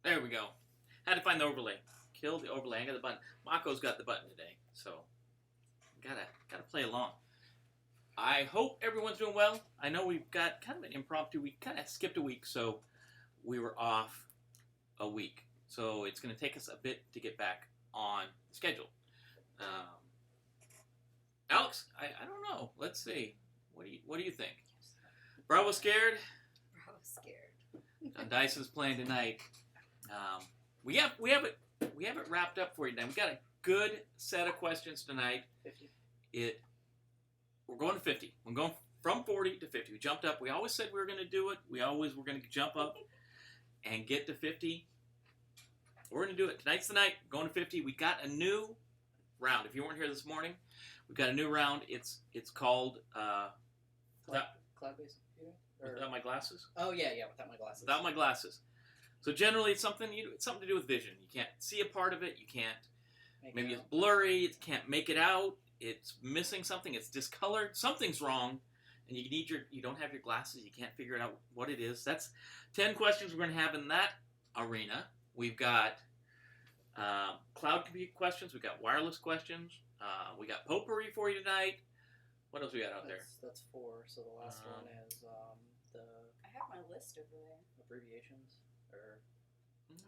There we go. Had to find the overlay. Kill the overlay. I got the button. Mako's got the button today, so gotta play along. I hope everyone's doing well. I know we've got kind of an impromptu. We kind of skipped a week, so we were off a week. So it's going to take us a bit to get back on schedule. Alex, I don't know. Let's see. What do you think? Bravo scared? Bravo scared. Dyson's playing tonight. We have it wrapped up for you tonight. We got a good set of questions tonight. 50. We're going to 50. We're going from 40 to 50. We jumped up. We always said we were going to do it. We always were going to jump up and get to 50. We're going to do it. Tonight's the night. Going to 50. We got a new round. If you weren't here this morning, we've got a new round. It's called Cloud-based computing? Without My Glasses. Oh yeah, without my glasses. Without My Glasses. So generally, it's something to do with vision. You can't see a part of it. You can't. Maybe it's blurry. It can't make it out. It's missing something. It's discolored. Something's wrong, and you don't have your glasses. You can't figure out what it is. That's 10 questions we're going to have in that arena. We've got cloud compute questions. We've got wireless questions. We got potpourri for you tonight. What else we got out there? That's 4. So the last one is the. I have my list over there. Abbreviations or.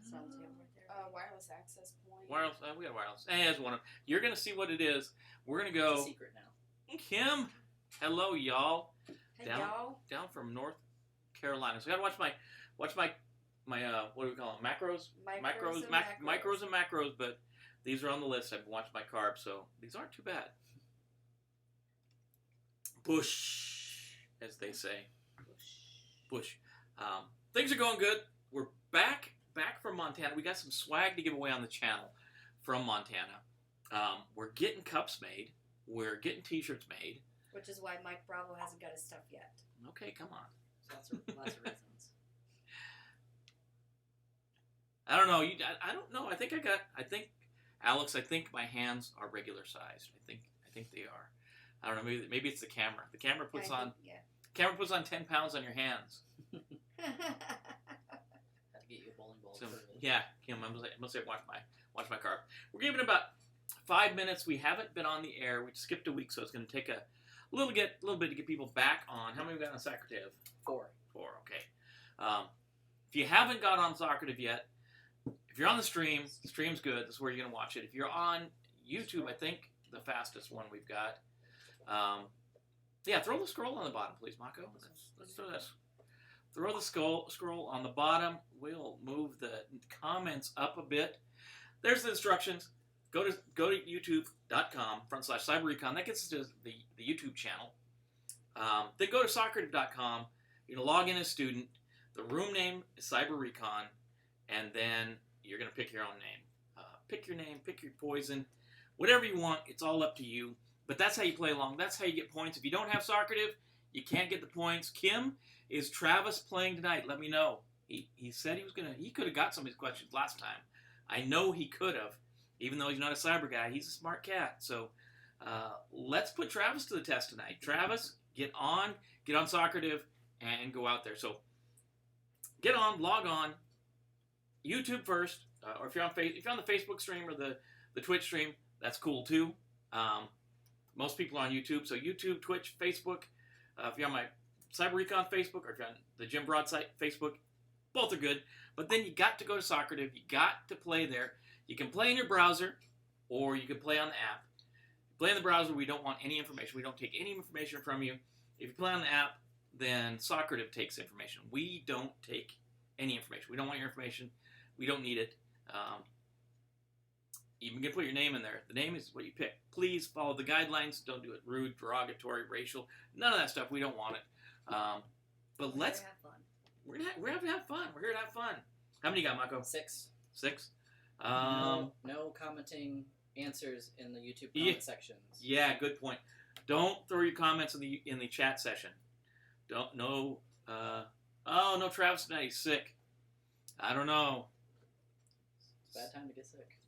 It's on the table right there. Wireless access point. Wireless. We got wireless. And as one of you're gonna see what it is. We're gonna go. It's a secret now. Kim, hello y'all. Hey y'all. Down from North Carolina. So I gotta watch my what do we call them? Macros. Micros and macros. But these are on the list. I've watched my carbs, so these aren't too bad. Bush, as they say. Bush. Things are going good. We're back from Montana. We got some swag to give away on the channel from Montana. We're getting cups made. We're getting T-shirts made. Which is why Mike Bravo hasn't got his stuff yet. Okay, come on. Lots of reasons. I don't know. I don't know. I think Alex. I think my hands are regular sized. I think they are. I don't know. Maybe it's the camera. The camera puts camera puts on 10 pounds on your hands. Had to get you a bowling ball. So, yeah, Kim, I must say, watch my car. We're giving it about 5 minutes. We haven't been on the air. We skipped a week, so it's going to take a little bit to get people back on. How many we got on socrative? 4. 4. Okay. If you haven't got on socrative yet, if you're on the stream's good. That's where you're going to watch it. If you're on YouTube, I think the fastest one we've got. Yeah, throw the scroll on the bottom, please, Mako. Let's throw this. throw the scroll on the bottom. We'll move the comments up a bit. There's the instructions. Go to youtube.com/Cyber-Recon. That gets us to the YouTube channel. Then go to socrative.com. You're going to log in as student. The room name is Cyber-Recon. And then you're going to pick your own name. Pick your name, pick your poison, whatever you want. It's all up to you. But that's how you play along. That's how you get points. If you don't have socrative, you can't get the points. Kim, is Travis playing tonight? Let me know. He said he could have got some of his questions last time. I know he could have, even though he's not a cyber guy. He's a smart cat. So let's put Travis to the test tonight. Travis, get on socrative and go out there. So get on, log on, YouTube first, or if you're on the Facebook stream or the Twitch stream, that's cool too. Most people are on YouTube, so YouTube, Twitch, Facebook. If you're on my Cyber-Recon Facebook, or if you're on the Jim Broadside Facebook, both are good. But then you got to go to Socrative. You got to play there. You can play in your browser, or you can play on the app. Play in the browser, we don't want any information. We don't take any information from you. If you play on the app, then Socrative takes information. We don't take any information. We don't want your information. We don't need it. You can put your name in there. The name is what you pick. Please follow the guidelines. Don't do it rude, derogatory, racial. None of that stuff. We don't want it. But let's have fun. We're here to have fun. We're here to have fun. How many you got, Mako? 6. 6. No commenting answers in the YouTube comment sections. Yeah, good point. Don't throw your comments in the chat session. No, Travis tonight, he's sick. I don't know. Bad time to get sick.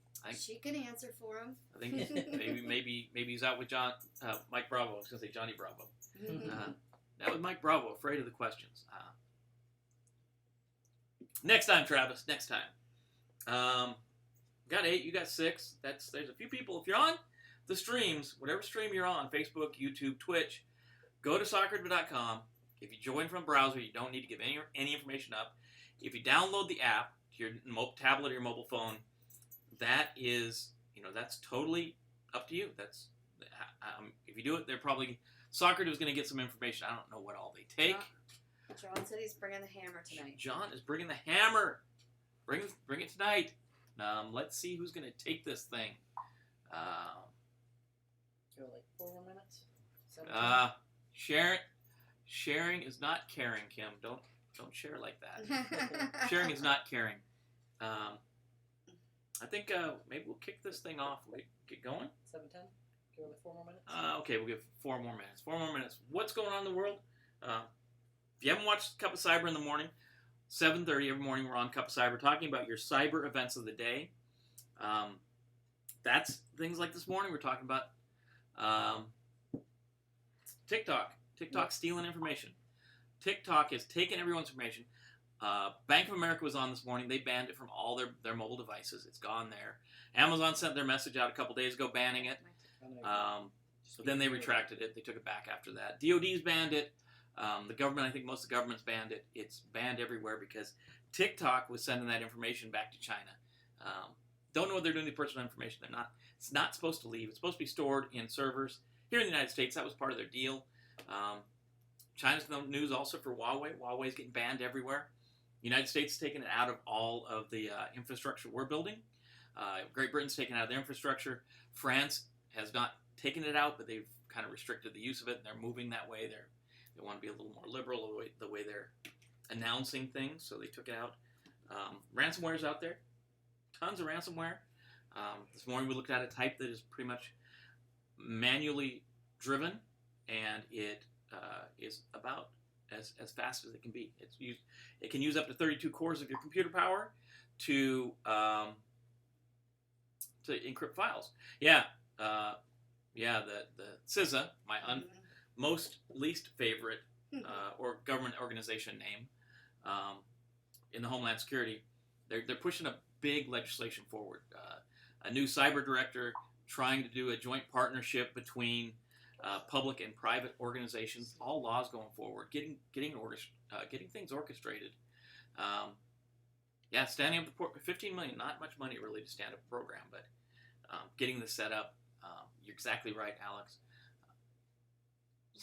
She can answer for him. I think maybe he's out with Mike Bravo. I was gonna say Johnny Bravo. That was Mike Bravo, afraid of the questions. Next time, Travis. Next time. Got 8. You got 6. There's a few people. If you're on the streams, whatever stream you're on, Facebook, YouTube, Twitch, go to socrative.com. If you join from a browser, you don't need to give any information up. If you download the app to your tablet or your mobile phone, that's totally up to you. That's if you do it, they're probably Socrative's going to get some information. I don't know what all they take. John said he's bringing the hammer tonight. John is bringing the hammer. Bring it tonight. Let's see who's going to take this thing. Go like 4 more minutes. Sharing is not caring, Kim. Don't share like that. Sharing is not caring. I think maybe we'll kick this thing off. Wait, get going. 7:10. Go like 4 more minutes. Okay, we'll give 4 more minutes. 4 more minutes. What's going on in the world? If you haven't watched Cup of Cyber in the morning, 7:30 every morning we're on Cup of Cyber talking about your cyber events of the day. That's things like this morning we're talking about TikTok. TikTok stealing information. TikTok is taking everyone's information. Bank of America was on this morning. They banned it from all their mobile devices. It's gone there. Amazon sent their message out a couple days ago banning it. But then they retracted it. They took it back after that. DOD's banned it. The government, I think most of the governments banned it. It's banned everywhere because TikTok was sending that information back to China. Don't know what they're doing with personal information. It's not supposed to leave. It's supposed to be stored in servers. Here in the United States, that was part of their deal. China's in the news also for Huawei. Huawei's getting banned everywhere. The United States is taking it out of all of the infrastructure we're building. Great Britain's taken it out of their infrastructure. France has not taken it out, but they've kind of restricted the use of it, and they're moving that way. They want to be a little more liberal the way they're announcing things, so they took it out. Ransomware's out there. Tons of ransomware. This morning we looked at a type that is pretty much manually driven, and it is about as fast as it can be. It can use up to 32 cores of your computer power to encrypt files. The CISA, my least favorite or government organization name in the Homeland Security, they're pushing a big legislation forward. A new cyber director trying to do a joint partnership between public and private organizations. All laws going forward, getting things orchestrated. Standing up the $15 million, not much money really to stand up a program, but getting this set up. You're exactly right, Alex.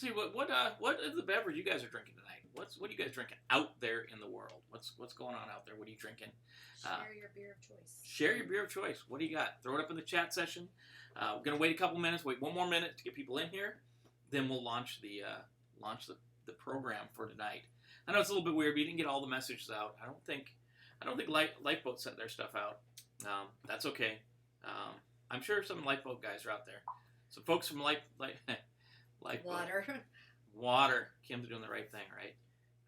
see what is the beverage you guys are drinking tonight? What are you guys drinking out there in the world? What's going on out there? What are you drinking? Share your beer of choice. Share your beer of choice. What do you got? Throw it up in the chat session. We're gonna wait a couple minutes. Wait one more minute to get people in here. Then we'll launch the program for tonight. I know it's a little bit weird, but you didn't get all the messages out. I don't think Lifeboat sent their stuff out. That's okay. I'm sure some Lifeboat guys are out there. Some folks from Lifeboat. Water. Kim's doing the right thing, right?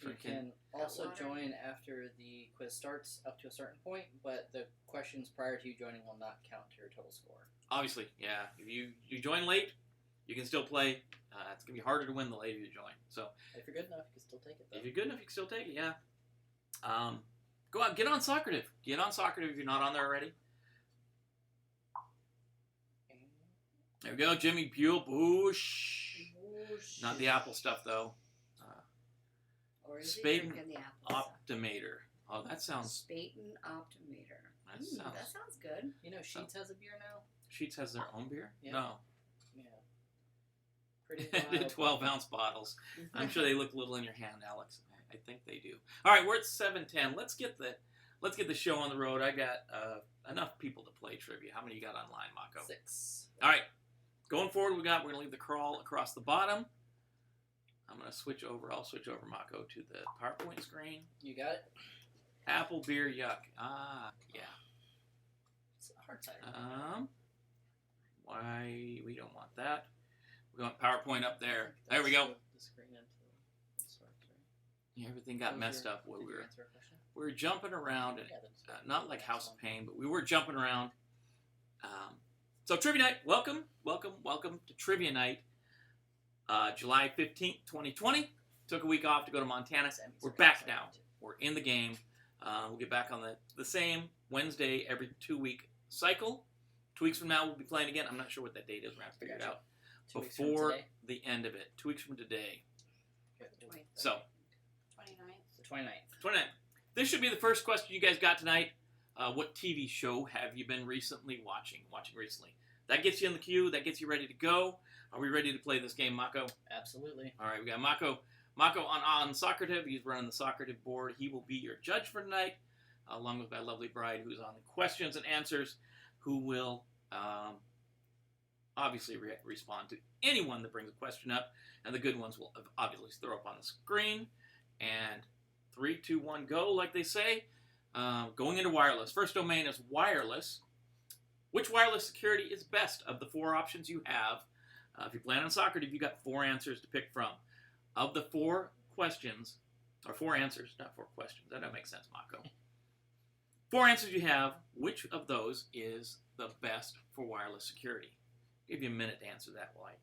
You can also join after the quiz starts up to a certain point, but the questions prior to you joining will not count to your total score. Obviously, yeah. If you join late, you can still play. It's going to be harder to win the later you join. So if you're good enough, you can still take it, though. If you're good enough, you can still take it, yeah. Go out, get on Socrative. Get on Socrative if you're not on there already. There we go, Jimmy Bush. Not the Apple stuff, though. Or is Spaten he the Apple Optimator. Oh, that sounds... Spaten Optimator. That sounds good. You know Sheets has a beer now? Sheets has their own beer? Yeah. No. Yeah. Pretty wild. 12-ounce bottles. I'm sure they look little in your hand, Alex. I think they do. All right, we're at 7:10. Let's get the show on the road. I got enough people to play trivia. How many you got online, Mako? 6. All right. Going forward, we're going to leave the crawl across the bottom. I'm going to switch over. I'll switch over, Mako, to the PowerPoint screen. You got it? Apple beer, yuck. Yeah. It's a hard cider. Why we don't want that. We want PowerPoint up there. There we go. The screen into the start, Yeah, everything got messed up when we were jumping around, and not like House of Pain, but we were jumping around. So Trivia Night, welcome to Trivia Night. July 15th, 2020. Took a week off to go to Montana. We're back now. We're in the game. We'll get back on the same Wednesday every 2-week cycle. 2 weeks from now, we'll be playing again. I'm not sure what that date is. We're going to have to figure it out before the end of it. 2 weeks from today. So, 29th. The 29th. This should be the first question you guys got tonight. What TV show have you been recently watching recently? That gets you in the queue. That gets you ready to go. Are we ready to play this game, Mako? Absolutely. All right, we got Mako on Socrative. He's running the Socrative board. He will be your judge for tonight, along with my lovely bride, who's on the questions and answers, who will obviously respond to anyone that brings a question up, and the good ones will obviously throw up on the screen. And 3, 2, 1, go, like they say. Going into wireless. First domain is wireless. Which wireless security is best of the 4 options you have? If you're playing on Socrative, you've got 4 answers to pick from. Of the 4 questions, or 4 answers, not 4 questions. That doesn't make sense, Mako. 4 answers you have. Which of those is the best for wireless security? I'll give you a minute to answer that while I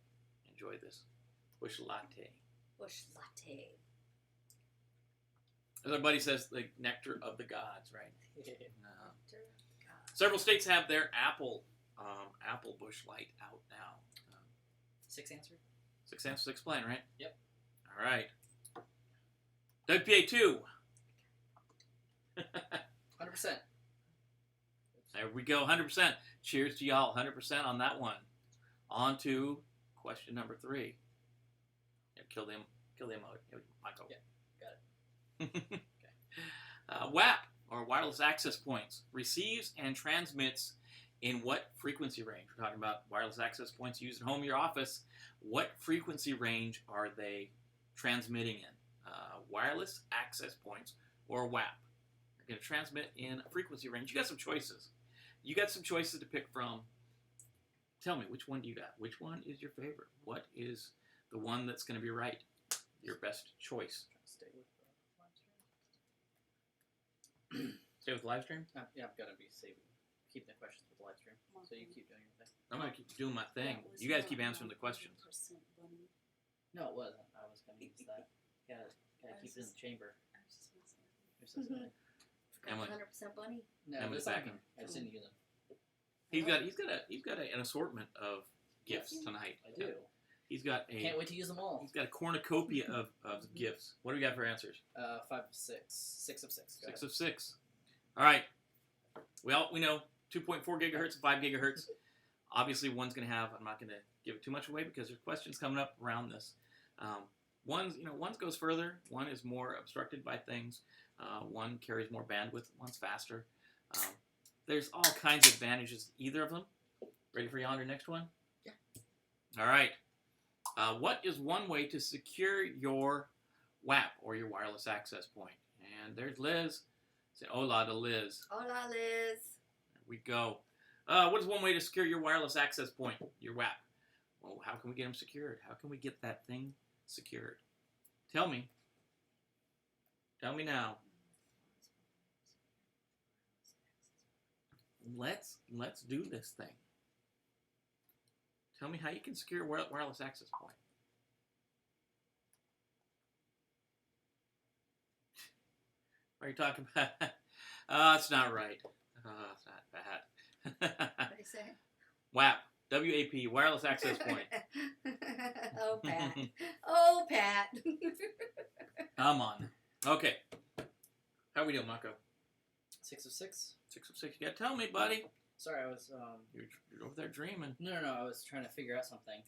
enjoy this bush latte. Bush latte. As our buddy says, the nectar of the gods, right? Several states have their Apple Bush Light out now. 6 answer? 6 answers, 6 playing, right? Yep. All right. WPA 2. 100%. There we go, 100%. Cheers to y'all, 100% on that one. On to question number 3. Yeah, kill them out. Michael. Yeah, got it. Okay. WAP, or wireless access points, receives and transmits in what frequency range? We're talking about wireless access points used at home, your office. What frequency range are they transmitting in? Wireless access points, or WAP. You're going to transmit in a frequency range. You got some choices. You got some choices to pick from. Tell me, which one do you got? Which one is your favorite? What is the one that's going to be right? Your best choice. Stay with the live stream. Stay with the live stream? Yeah, I'm going to be keeping the questions with the live stream. So you keep doing your thing. I'm going to keep doing my thing. You guys keep answering the questions. No, it wasn't. I was going to use that. Gotta keep it in the chamber. I was just messing with you. You're so silly. Emily. 100% bunny. No, Emily's it's on backing. here. I just didn't use them. He's got an assortment of gifts tonight. I do. He's got Can't wait to use them all. He's got a cornucopia of gifts. What do we got for answers? 5 of 6. 6 of 6. 6 of 6. All right. Well, we know 2.4 gigahertz and 5 gigahertz. Obviously, one's going to have. I'm not going to give it too much away because there's questions coming up around this. One goes further. One is more obstructed by things. One carries more bandwidth. One's faster. There's all kinds of advantages to either of them. Ready for yonder next one? Yeah. All right. What is one way to secure your WAP, or your wireless access point? And there's Liz. Say hola to Liz. Hola, Liz. There we go. What is one way to secure your wireless access point, your WAP? Well, how can we get them secured? How can we get that thing secured? Tell me. Tell me now. Let's do this thing. Tell me how you can secure a wireless access point. What are you talking about? It's not right. It's not bad. What do you say? WAP. W-A-P. Wireless access point. Oh, Pat. Oh, Pat. Come on. Okay. How we doing, Mako? 6 of 6. 6 of 6. You gotta tell me, buddy. Sorry, I was You're over there dreaming. No, I was trying to figure out something.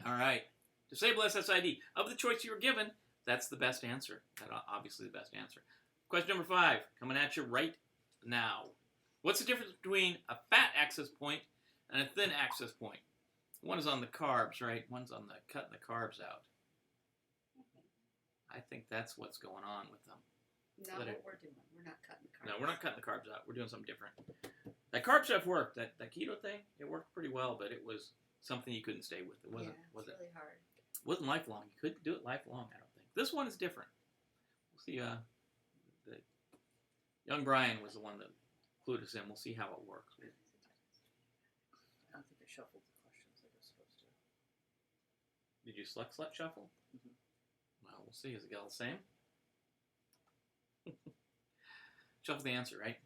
All right. Disable SSID. Of the choice you were given, that's the best answer. That's obviously the best answer. Question number 5, coming at you right now. What's the difference between a fat access point and a thin access point? One is on the carbs, right? One's on the cutting the carbs out. I think that's what's going on with them. Not what we're doing. We're not cutting the carbs. No, we're not cutting the carbs out. We're doing something different. That carb stuff worked. That keto thing, it worked pretty well, but it was something you couldn't stay with. It wasn't. Yeah, it's really hard. It wasn't lifelong. You couldn't do it lifelong, I don't think. This one is different. We'll see. The young Brian was the one that clued us in. We'll see how it works. I don't think I shuffled the questions like I was supposed to. Did you select shuffle? Mm-hmm. Well, we'll see. Is it all the same? Shuffle the answer, right?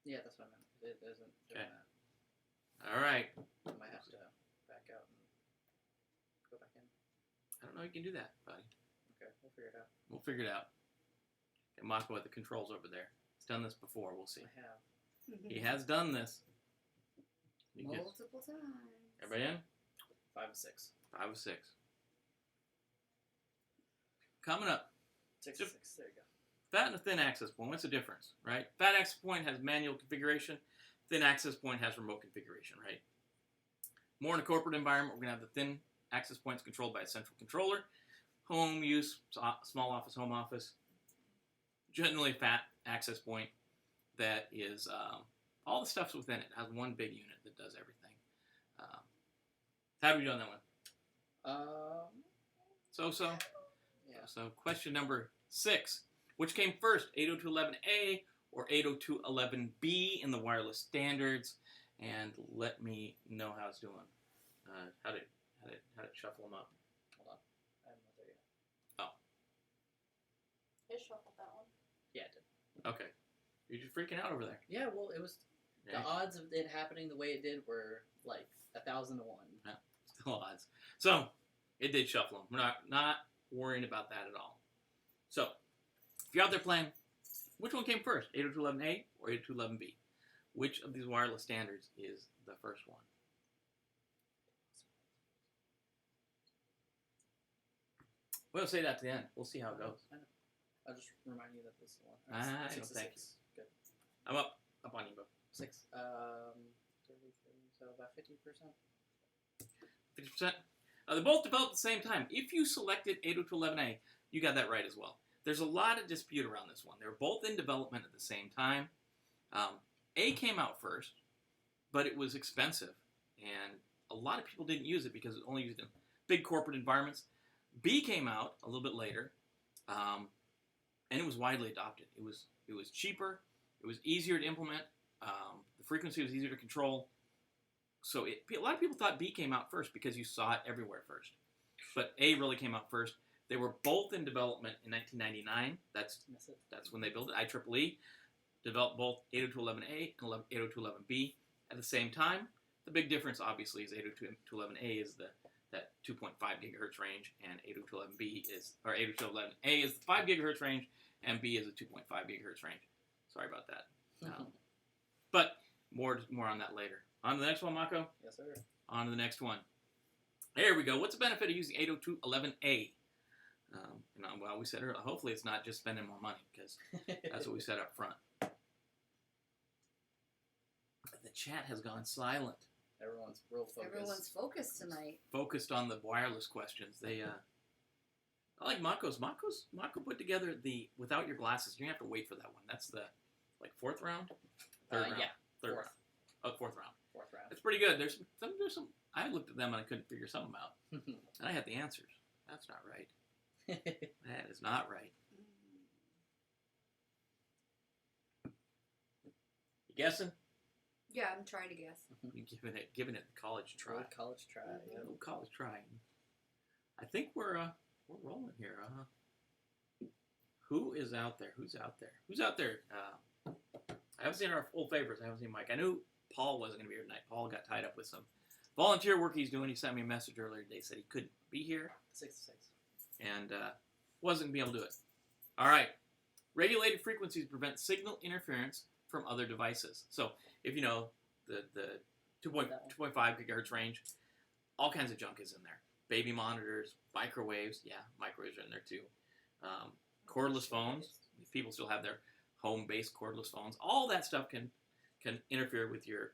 Yeah, that's what I meant. It isn't doing Okay. that. All right. I might have to back out and go back in. I don't know. You can do that, buddy. Okay, we'll figure it out. We'll figure it out. And Mako at the controls over there. He's done this before. We'll see. I have. He has done this. Multiple times. Everybody in? 5 of 6. 5 of 6. Coming up. 6 of 6. There you go. Fat and a thin access point. What's the difference, right? Fat access point has manual configuration. Thin access point has remote configuration, right? More in a corporate environment, we're going to have the thin access points controlled by a central controller. Home use, small office, home office. Generally a fat access point that is all the stuff's within it. It has one big unit that does everything. How do we do on that one? So. Yeah. So question number 6. Which came first, 802.11a or 802.11b in the wireless standards? And let me know how it's doing. How did it shuffle them up? Hold on. I haven't looked there yet. Oh. It shuffled that one. Yeah, it did. Okay. You're just freaking out over there. Yeah, well, it was... Yeah. The odds of it happening the way it did were like 1,000 to 1. Yeah, still odds. So, it did shuffle them. We're not worrying about that at all. So, if you're out there playing, which one came first, 802.11a or 802.11b? Which of these wireless standards is the first one? We'll say that to the end. We'll see how it goes. I know. I'll just remind you that this is the one. Ah, Six no, of thank 6. Good. I'm up on you, bro. 6. 33, so about 50%. 50%. They both developed at the same time. If you selected 802.11a, you got that right as well. There's a lot of dispute around this one. They were both in development at the same time. A came out first, but it was expensive, and a lot of people didn't use it because it only used in big corporate environments. B came out a little bit later, and it was widely adopted. It was cheaper. It was easier to implement. The frequency was easier to control. So a lot of people thought B came out first because you saw it everywhere first. But A really came out first. They were both in development in 1999. That's when they built it. IEEE developed both 802.11a and 802.11b at the same time. The big difference, obviously, is 802.11a is that 2.5 gigahertz range, and 802.11b is, or 802.11a is the 5 gigahertz range, and B is a 2.5 gigahertz range. Sorry about that. But more on that later. On to the next one, Mako. Yes, sir. On to the next one. There we go. What's the benefit of using 802.11a? Well, we said earlier, hopefully it's not just spending more money, because that's what we said up front. The chat has gone silent. Everyone's real focused. Everyone's focused tonight. Focused on the wireless questions. They, I like Mako's. Mako put together the without your glasses. You have to wait for that one. That's the, fourth round? Third round. Yeah. Third Fourth. round. Oh, fourth round. Fourth round. It's pretty good. There's some. I looked at them and I couldn't figure something out, and I had the answers. That's not right. That is not right. You guessing? Yeah, I'm trying to guess. You giving it the college try. Old college try. Mhm. Yeah. Little college try. I think we're rolling here. Who is out there? Who's out there? Who's out there? I haven't seen our old favorites. I haven't seen Mike. I knew Paul wasn't going to be here tonight. Paul got tied up with some volunteer work he's doing. He sent me a message earlier today. Said he couldn't be here 6 to 6. and wasn't going to be able to do it. All right. Regulated frequencies prevent signal interference from other devices. So if you know the 2.5 gigahertz range, all kinds of junk is in there. Baby monitors, microwaves. Yeah, microwaves are in there too. Cordless phones. People still have their home-based cordless phones. All that stuff can interfere with your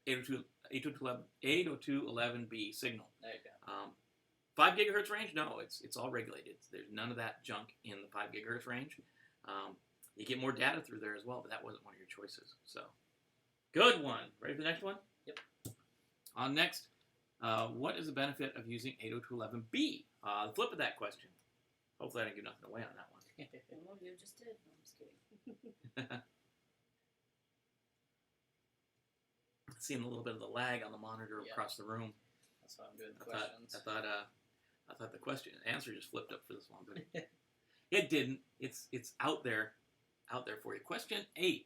802.11b signal. There you go. 5 gigahertz range? No, it's all regulated. There's none of that junk in the 5 gigahertz range. You get more data through there as well, but that wasn't one of your choices. So, good one. Ready for the next one? Yep. On next, what is the benefit of using 802.11b? The flip of that question. Hopefully I didn't give nothing away on that one. Well, you just did. No, I'm just kidding. Seeing a little bit of the lag on the monitor across the room. That's why I'm doing the questions. I thought the answer just flipped up for this one, but it didn't. It's out there for you. Question 8.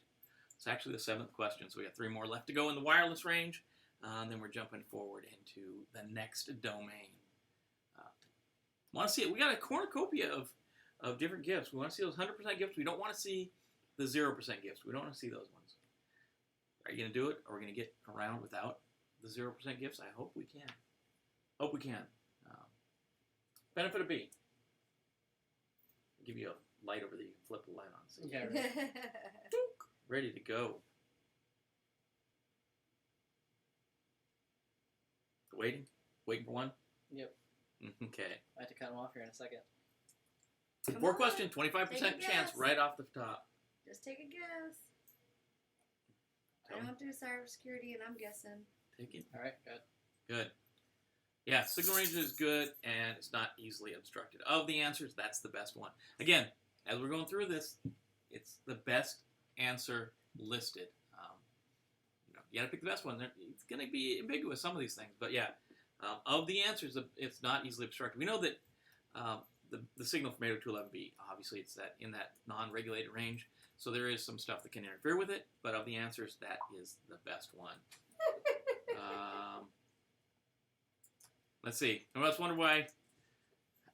It's actually the 7th question, so we got 3 more left to go in the wireless range, and then we're jumping forward into the next domain. Want to see it? We got a cornucopia of different gifts. We want to see those 100% gifts. We don't want to see the 0% gifts. We don't want to see those ones. Are you going to do it? Or are we going to get around without the 0% gifts? I hope we can. Hope we can. Benefit of B. I'll give you a light over there. You can flip the light on. So Yeah, right. ready to go. Waiting for one? Yep. Okay. I have to cut them off here in a second. Come 4 on. question, 25% Take a chance guess. right off the top. Just take a guess. Tell I me. don't do cybersecurity, and I'm guessing. Take it. All right, good. Good. Yeah, signal range is good, and it's not easily obstructed. Of the answers, that's the best one. Again, as we're going through this, it's the best answer listed. You got to pick the best one. It's going to be ambiguous, some of these things. But yeah, of the answers, it's not easily obstructed. We know that the signal from 802.11b, obviously it's in that non-regulated range. So there is some stuff that can interfere with it. But of the answers, that is the best one. Let's see. I was wondering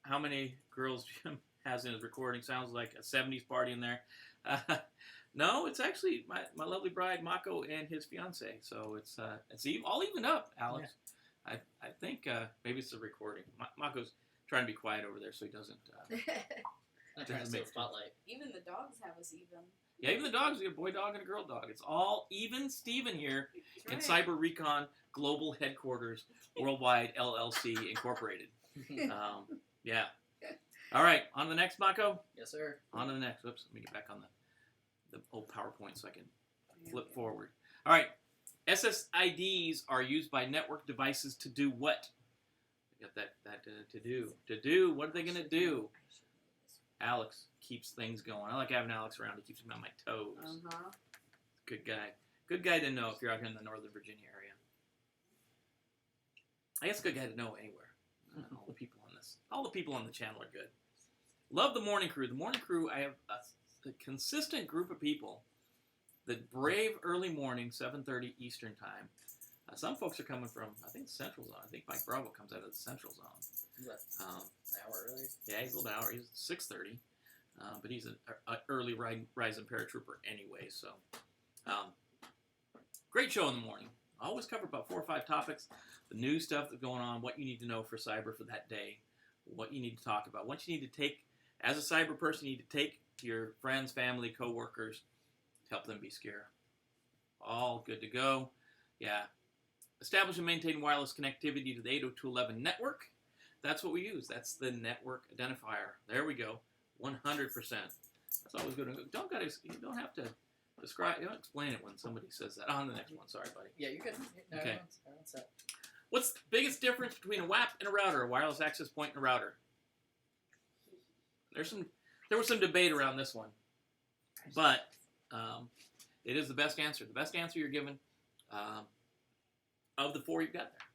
how many girls Jim has in his recording. Sounds like a 70s party in there. No, it's actually my lovely bride, Mako, and his fiance. So it's all evened up, Alex. Yeah. I think maybe it's the recording. Mako's trying to be quiet over there so he doesn't. I'm trying to steal the spotlight. Even the dogs have us even. Yeah, even the dogs. You got a boy dog and a girl dog. It's all even Steven here in That's right. Cyber-Recon Global Headquarters Worldwide LLC Incorporated. Yeah. All right, on to the next, Mako. Yes, sir. On to the next. Whoops, let me get back on the old PowerPoint so I can flip forward. All right. SSIDs are used by network devices to do what? I got that to do. To do. What are they going to do? Alex keeps things going. I like having Alex around. He keeps me on my toes. Uh-huh. Good guy. Good guy to know if you're out here in the Northern Virginia area. I guess good guy to know anywhere. All the people on the channel are good. Love the morning crew. The morning crew, I have a consistent group of people that brave early morning, 7:30 Eastern time. Some folks are coming from, I think, Central Zone. I think Mike Bravo comes out of the Central Zone. An hour earlier? Yeah, he's a little bit hour. He's 6:30. But he's an early rising paratrooper anyway. So, great show in the morning always cover about 4 or 5 topics, the new stuff that's going on, what you need to know for cyber for that day, what you need to talk about, what you need to take, as a cyber person, you need to take to your friends, family, co-workers, to help them be secure. All good to go. Yeah. Establish and maintain wireless connectivity to the 802.11 network. That's what we use. That's the network identifier. There we go. 100%. That's always good. You don't have to describe. You don't explain it when somebody says that. On the next one. Sorry, buddy. Yeah, you're good. No, Okay. everyone's set. What's the biggest difference between a WAP and a router? A wireless access point and a router. There was some debate around this one, but it is the best answer. The best answer you're given of the 4 you've got there.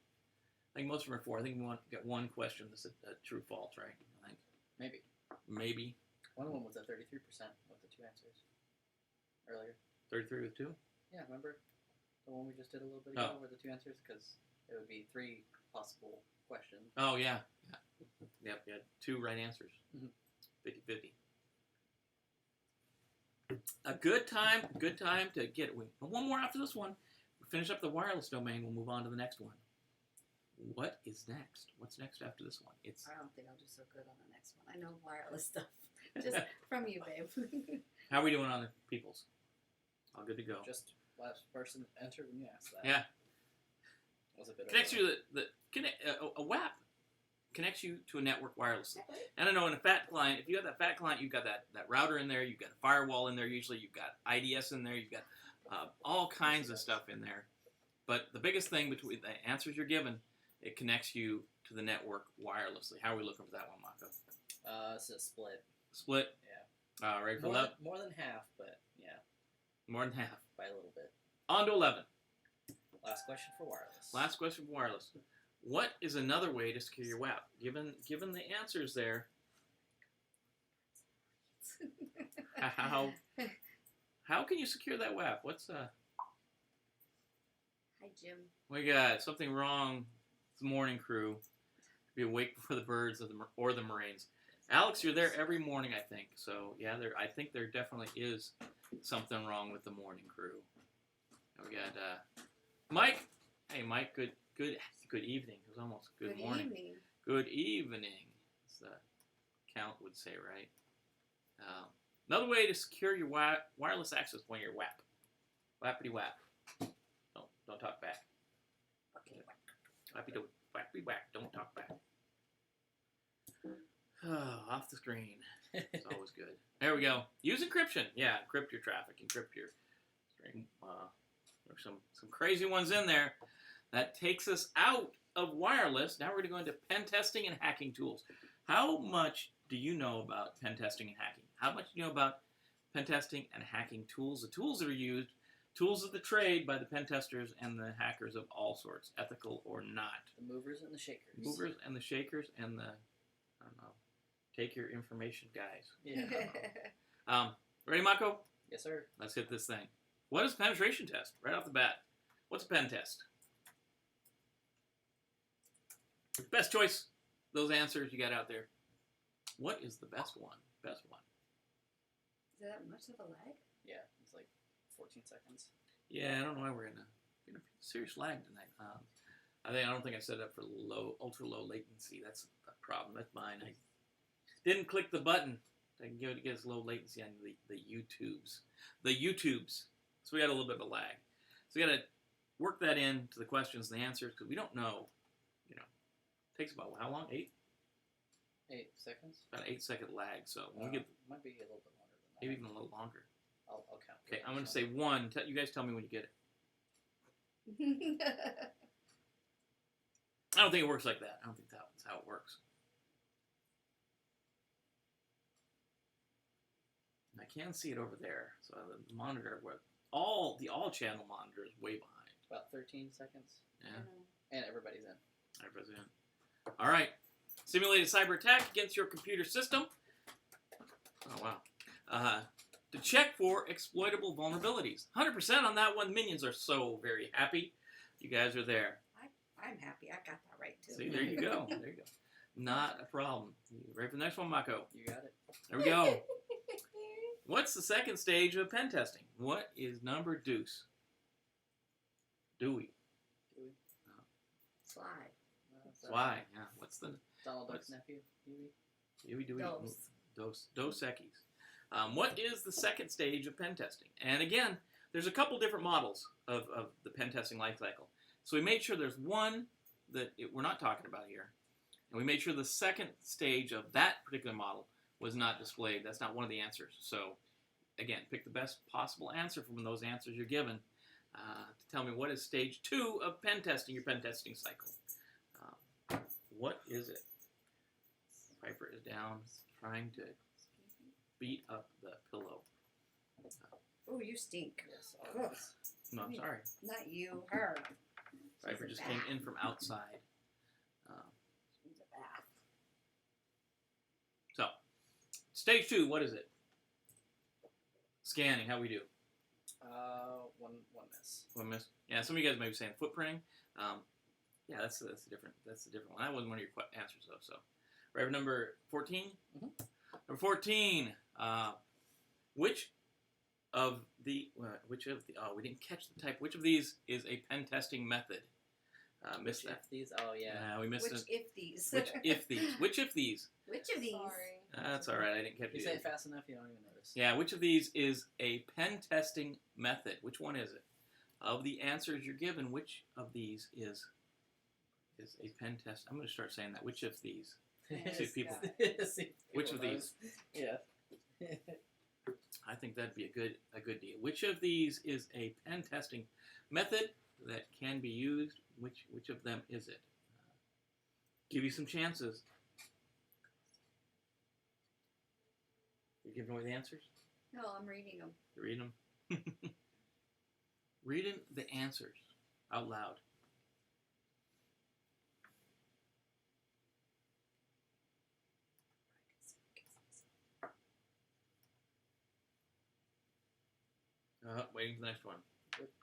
I think most of them are 4. I think we want to get one question that's a true false, right? I think maybe. One of them was at 33% with the 2 answers earlier. 33 with 2. Yeah, remember the one we just did a little bit ago with the 2 answers? Because it would be 3 possible questions. Oh yeah. Yep. You had 2 right answers. 50-50. A good time to get one more after this one. We'll finish up the wireless domain. We'll move on to the next one. What is next? What's next after this one? I don't think I'll do so good on the next one. I know wireless stuff. Just from you, babe. How are we doing on the peoples? All good to go. Just last person entered when you asked that. Yeah. Was a bit Connects you a WAP connects you to a network wirelessly. And I know in a fat client, if you have that fat client, you've got that router in there, you've got a firewall in there, usually you've got IDS in there, you've got all kinds of stuff in there. But the biggest thing between the answers you're given, it connects you to the network wirelessly. How are we looking for that one, Mako? It's a split. Split? Yeah. Ready for more 11? More than half, but yeah. More than half. By a little bit. On to 11. Last question for wireless. Last question for wireless. What is another way to secure your WAP? Given the answers there, how can you secure that WAP? What's Hi, Jim. we got something wrong. It's the morning crew. Be awake before the birds or the Marines. Alex, you're there every morning, I think. So yeah, I think there definitely is something wrong with the morning crew. And we got Mike. Hey, Mike. Good evening. It was almost good morning. Evening. Good evening, as the count would say, right? Another way to secure your wireless access point, your WAP. Wappity wap. Don't talk back. Okay. Wappity whack. Don't talk back. Off the screen. It's always good. There we go. Use encryption. Yeah, encrypt your traffic. Encrypt your string. There's some crazy ones in there. That takes us out of wireless. Now we're going to go into pen testing and hacking tools. How much do you know about pen testing and hacking? How much do you know about pen testing and hacking tools? The tools that are used, tools of the trade by the pen testers and the hackers of all sorts, ethical or not. The movers and the shakers. Movers and the shakers and the, I don't know, take your information guys. Yeah. Ready, Mako? Yes, sir. Let's hit this thing. What is a penetration test? Right off the bat. What's a pen test? Best choice. Those answers you got out there. What is the best one? Best one. Is that much of a lag? Yeah, it's like 14 seconds. Yeah, I don't know why we're in a serious lag tonight. I don't think I set it up for ultra low latency. That's a problem. That's mine. I didn't click the button. I can get us low latency on the YouTubes. The YouTubes. So we got a little bit of a lag. So we got to work that into the questions and the answers because we don't know. It takes about how long? 8 seconds. About an 8-second lag. So when we get might be a little bit longer than that. maybe even a little longer. I'll count. Okay, I'm going to say 1. You guys tell me when you get it. I don't think it works like that. I don't think that's how it works. I can see it over there. So the monitor, the all channel monitor is way behind. About 13 seconds. Yeah. And everybody's in. Everybody's in. All right. Simulated cyber attack against your computer system. Oh, wow. To check for exploitable vulnerabilities. 100% on that one. Minions are so very happy. You guys are there. I'm happy. I got that right, too. See, there you go. There you go. Not a problem. You ready for the next one, Mako? You got it. There we go. What's the second stage of pen testing? What is number deuce? Dewey. Sly. Why? Yeah. What's the Donald what's- Duck's nephew? Huey? Huey, Dewey, Dos. Dos Equis. What is the second stage of pen testing? And again, there's a couple different models of the pen testing life cycle. So we made sure there's one that we're not talking about here. And we made sure the second stage of that particular model was not displayed. That's not one of the answers. So again, pick the best possible answer from those answers you're given to tell me what is stage 2 of pen testing, your pen testing cycle. What is it? Piper is down trying to beat up the pillow. Oh, you stink. Yes. Ugh. No, I'm sorry. Not you, her. Piper just came in from outside. She's a bath. So, stage 2, what is it? Scanning, how we do? One miss. One miss. Yeah, some of you guys may be saying footprinting. Yeah, that's a different one. That wasn't one of your answers though. So, right, number 14. Mm-hmm. Number 14. Which of the oh, we didn't catch the type. Which of these is a pen testing method? Missed that. If these? Oh yeah. We missed Which it. if these? Which if these? Which if these? Which of these? Sorry. That's all right. I didn't catch If you it. say it fast enough, you don't even notice. Yeah, which of these is a pen testing method? Which one is it? Of the answers you're given, which of these is a pen test? I'm going to start saying that. Which of these? See if people. See Which of people these? knows. Yeah. I think that'd be a good deal. Which of these is a pen testing method that can be used? Which of them is it? Give you some chances. You giving away the answers? No, I'm reading them. You read them. Reading the answers out loud. Waiting for the next one.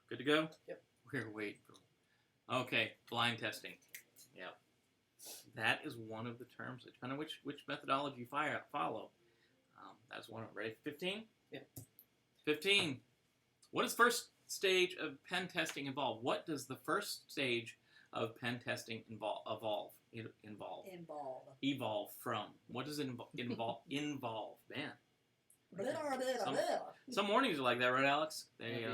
Good to go? Yep. We're waiting for. Okay, blind testing. Yep. That is one of the terms. Depending on which methodology you follow. That's one of them. Ready? 15? Yep. 15. What does first stage of pen testing involve? What does the first stage of pen testing evolve from? What does it involve? Man. Some mornings are like that, right, Alex? They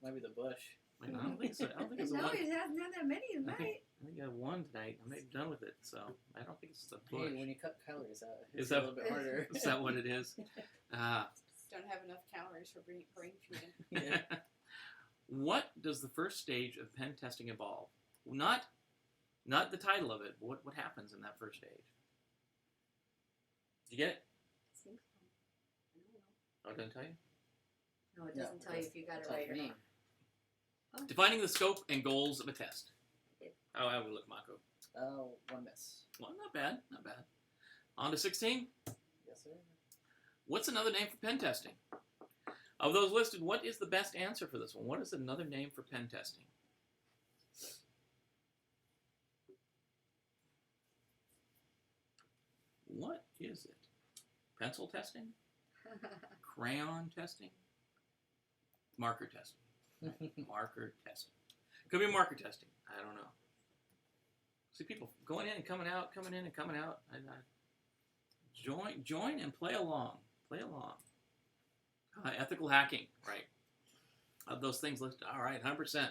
might be the bush. I don't think so. I don't think it's the No, one. it hasn't had that many tonight. I think I have one tonight. I'm maybe done with it, so I don't think it's the bush. Hey, when you cut calories out, Is it's that- a little bit harder. Is that what it is? Don't have enough calories for brain feeding. Yeah. What does the first stage of pen testing involve? Not the title of it, but what happens in that first stage? Did you get it? I think so. I don't know. Oh, it doesn't tell you? No, it doesn't tell you if you got it That's all right or for me. not. Oh. Defining the scope and goals of a test. How we look, Mako? One miss. Well, not bad, not bad. On to 16. Yes, sir. What's another name for pen testing? Of those listed, what is the best answer for this one? What is another name for pen testing? What is it? Pencil testing? Crayon testing? Marker testing? Marker testing. Could be marker testing. I don't know. See people going in and coming out, coming in and coming out. Join and play along. Play along. Ethical hacking, right? Of those things listed. All right, 100%.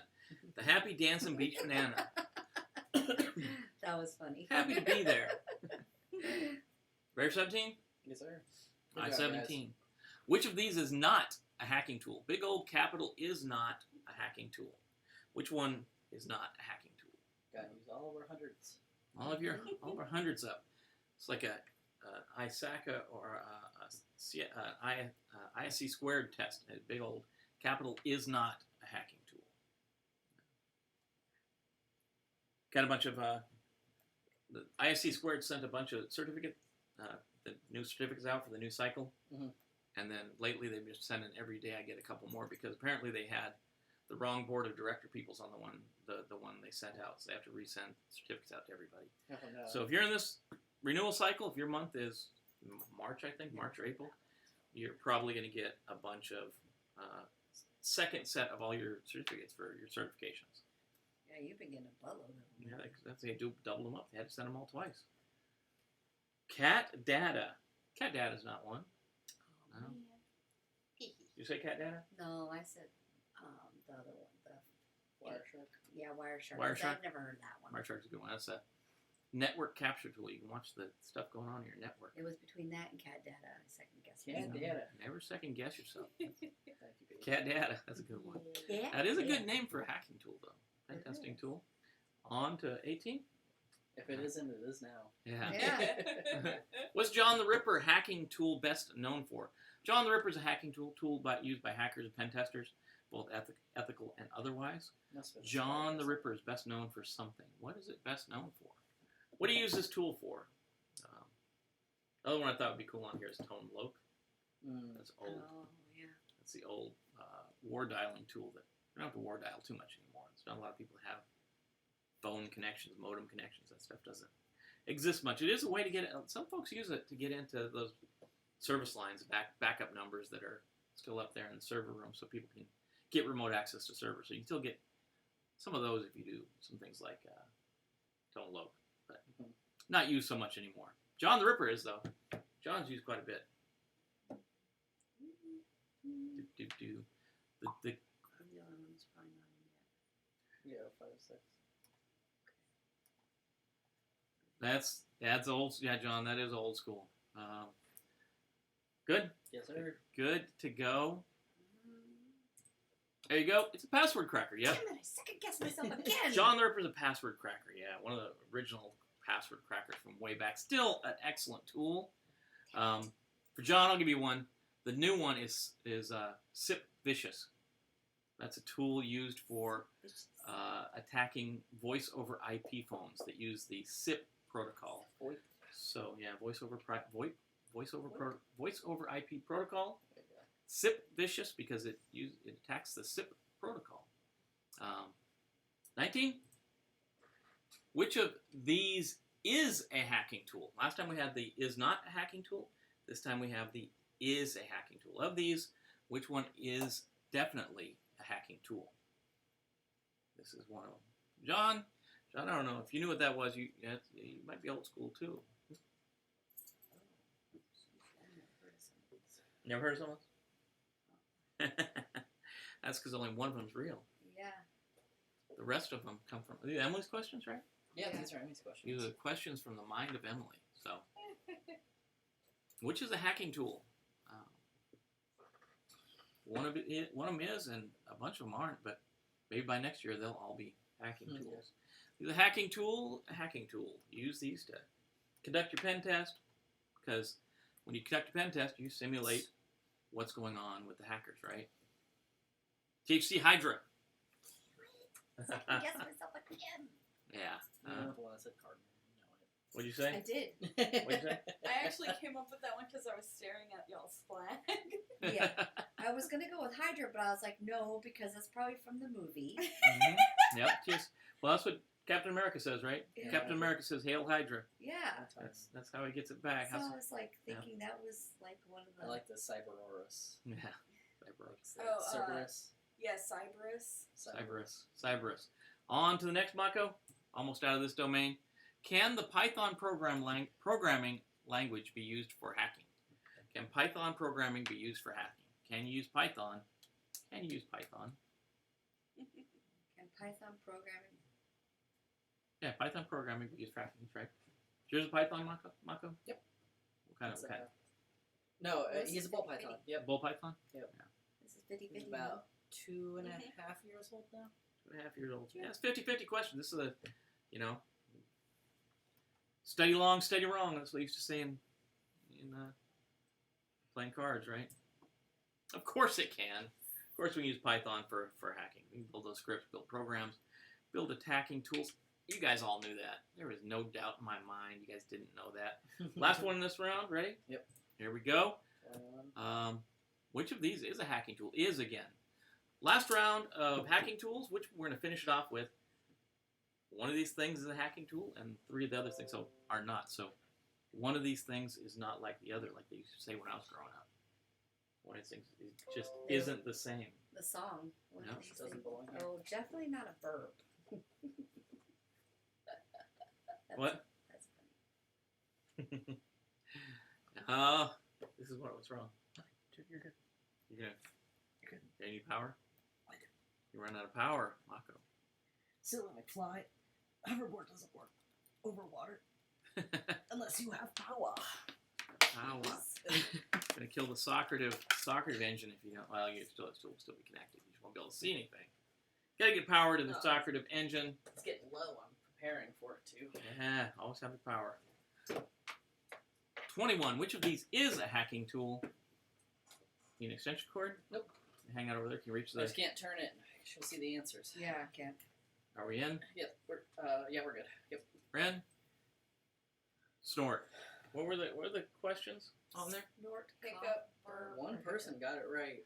The Happy Dancing Beach Banana. That was funny. Happy to be there. Ready for 17? Yes, sir. I Good job, 17. Which of these is not a hacking tool? Big old capital is not a hacking tool. Which one is not a hacking tool? Gotta use all of our hundreds. All of our hundreds up. It's like a ISACA or ISC squared test. A big old capital is not a hacking tool. Got a bunch of the ISC squared sent a bunch of the new certificates out for the new cycle, and then lately they've been sending every day. I get a couple more because apparently they had the wrong board of director peoples on the one they sent out, so they have to resend certificates out to everybody. Oh, no. So if you're in this renewal cycle, if your month is March, I think, March or April, you're probably going to get a bunch of second set of all your certificates for your certifications. Yeah, you've been getting a buttload of them. Yeah, that's they do double them up. They had to send them all twice. Cat data. Cat data's not one. Oh, No. man. You say cat data? No, I said the other one. Wireshark. Yeah, Wireshark. Wireshark? I've never heard that one. Wireshark's a good one. That's a network capture tool. You can watch the stuff going on in your network. It was between that and cat data. I second guessed Cat myself. data. Never second guess yourself. Thank you, Pete. Cat data. That's a good one. Cat That is a good data. name for a hacking tool, though. Pen It testing is. tool. On to 18. If it isn't, it is now. Yeah. Yeah. What's John the Ripper hacking tool best known for? John the Ripper is a hacking tool used by hackers and pen testers, both ethical and otherwise. That's what John the it's- Ripper is best known for something. What is it best known for? What do you use this tool for? The other one I thought would be cool on here is Tone Loc. That's old. Oh, yeah. That's the old war dialing tool that you don't have to war dial too much anymore. There's not a lot of people have phone connections, modem connections. That stuff doesn't exist much. It is a way to get it. Some folks use it to get into those service lines, backup numbers that are still up there in the server room, so people can get remote access to servers. So you can still get some of those if you do some things like Tone Loc, but not used so much anymore. John the Ripper is, though. John's used quite a bit. The The other one's probably not in yet. Yeah, 5, 6. that's old. Yeah, John, that is old school. Good, Yes, sir. good to go. There you go. It's a password cracker. Yep. Damn it, I second guessed myself again. John the Ripper's a password cracker. Yeah, one of the original password crackers from way back. Still an excellent tool. For John, I'll give you one. The new one is SIP Vicious. That's a tool used for attacking voice over IP phones that use the SIP protocol. VoIP. So yeah, voice over IP protocol. There you go. SIP Vicious because it attacks the SIP protocol. 19. Which of these is a hacking tool? Last time we had the is not a hacking tool. This time we have the is a hacking tool. Of these, which one is definitely a hacking tool? This is one of them. John, I don't know. If you knew what that was, you might be old school too. Never heard of someone? That's because only one of them's real. Yeah. The rest of them come from Emily's questions, right? Yeah, Yeah. these are Amy's questions. These are questions from the mind of Emily. So, which is a hacking tool? One of them is, and a bunch of them aren't. But maybe by next year they'll all be hacking tools. The hacking tool, Use these to conduct your pen test, because when you conduct a pen test, you simulate what's going on with the hackers, right? THC Hydra. Second guessed myself again. Yeah. The one that said Cardinal. What'd you I say? did. What'd you say? I actually came up with that one because I was staring at y'all's flag. Yeah. I was gonna go with Hydra, but I was like, no, because that's probably from the movie. Mhm. Yep. Well, that's what Captain America says, right? Yeah. Captain America says, "Hail Hydra." Yeah. That's how he gets it back. So I was like thinking that was like one of the. I like the Cyber-Orus. Yeah. Cyber-Recon. Oh, Cerberus. Yeah, Cyberus. Cyberus. On to the next, Mako. Almost out of this domain. Can the Python programming language be used for hacking? Can Python programming be used for hacking? Can you use Python? Can you use Python? Can Python programming? Yeah, Python programming be used for hacking, right? Yours a Python, Mako? Yep. What kind of It's, cat? No, This he's is a ball 50-50. python. Yep. Bull Python? This is 50-50. He's about 2.5 years old now. 2.5 years old. Yeah. Yeah, it's 50-50 question. This is a, study long, study wrong. That's what I used to say in playing cards, right? Of course it can. Of course we can use Python for hacking. We can build those scripts, build programs, build attacking tools. You guys all knew that. There was no doubt in my mind. You guys didn't know that. Last one in this round. Ready? Yep. Here we go. Which of these is a hacking tool? Is again. Last round of hacking tools, which we're going to finish it off with. One of these things is a hacking tool, and 3 of the other things are not. So one of these things is not like the other, like they used to say when I was growing up. One of these things just isn't the same. The song. What No, did it you doesn't say? belong here. Oh, definitely not a verb. What? That's funny. This is what's wrong. You're good. You're good. You're good. Do you need power? I do. You run out of power, Mako. Silly McFly. Hoverboard doesn't work over water unless you have power. Power. Gonna kill the socrative engine if you don't. Well, you still be connected. You just won't be able to see anything. Gotta get power to the socrative engine. It's getting low. I'm preparing for it too. Yeah, always have the power. 21. Which of these is a hacking tool? Need an extension cord? Nope. Hang out over there. Can you reach I the? just can't turn it. She'll see the answers. Yeah, I can't. Are we in? Yep. We're good. Yep. Ren? Snort. What were the questions on there? Snort, Hiccup, burp. One person got it right.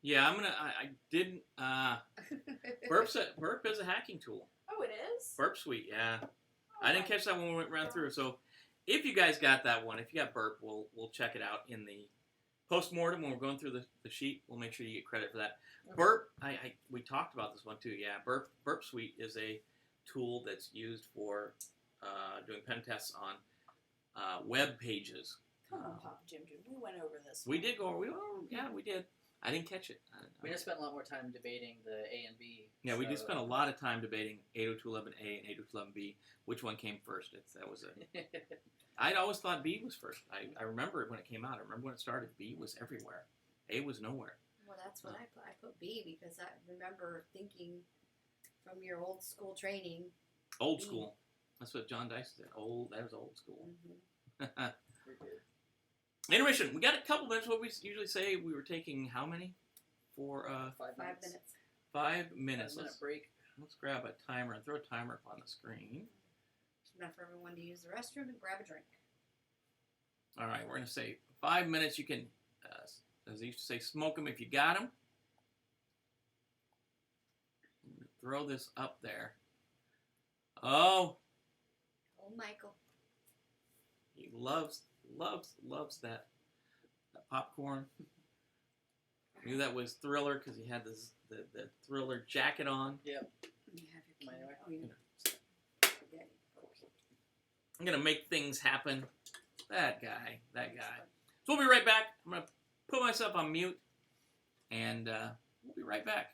Yeah, I didn't. Burp is a hacking tool. Oh, it is? Burp Suite, yeah. I didn't catch that when we ran through. So, if you guys got that one, if you got Burp, we'll check it out in the post-mortem when we're going through the sheet. We'll make sure you get credit for that. Okay. Burp, we talked about this one too. Yeah, Burp Suite is a tool that's used for doing pen tests on web pages. Come on, Papa Jim. We went over this. We did go. Yeah, we did. I didn't catch it. We just spent a lot more time debating the A and B. Yeah, we did spend a lot of time debating 802.11a and 802.11b. Which one came first? I'd always thought B was first. I remember it when it came out. I remember when it started. B was everywhere. A was nowhere. Well, that's what I put. I put B because I remember thinking from your old school training. Old B. school. That's what John Dice said. That was old school. Mm-hmm. Intermission. We got a couple minutes. What we usually say, we were taking how many? For 5 5 minutes. minutes. 5 minutes. 5 minute break. Let's grab a timer and throw a timer up on the screen. Enough for everyone to use the restroom and grab a drink. All right, we're going to say 5 minutes. You can, as they used to say, smoke them if you got them. Throw this up there. Oh, Old Michael. he loves that popcorn. I knew that was Thriller because he had the Thriller jacket on. Yep. You have your Mine camera. anyway. Oh, yeah. I'm going to make things happen. That guy. So we'll be right back. I'm going to put myself on mute, and we'll be right back.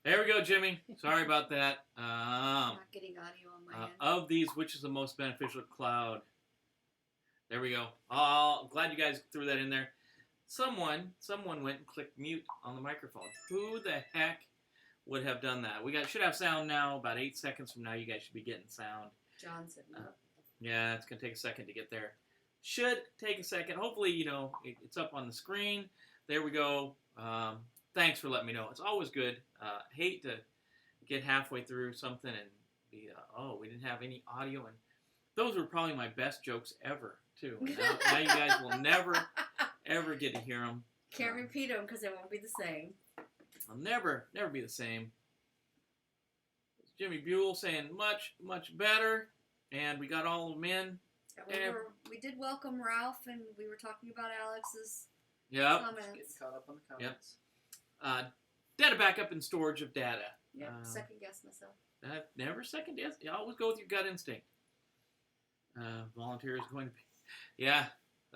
There we go, Jimmy. Sorry about that. Not getting audio on my end. Of these, which is the most beneficial cloud? There we go. Oh, glad you guys threw that in there. Someone went and clicked mute on the microphone. Who the heck would have done that? Should have sound now. About 8 seconds from now, you guys should be getting sound. John said no. Yeah, it's gonna take a second to get there. Should take a second. Hopefully, it's up on the screen. There we go. Thanks for letting me know. It's always good. Hate to get halfway through something and be, we didn't have any audio. And those were probably my best jokes ever, too. Now you guys will never, ever get to hear them. Can't repeat them because they won't be the same. I'll never be the same. It's Jimmy Buell saying much, much better. And we got all of them in. We did welcome Ralph, and we were talking about Alex's Yep. comments. Getting caught up on the comments. Data backup and storage of data. Yep, second guess myself. Never second guess. You always go with your gut instinct. Volunteer is going to be... Yeah,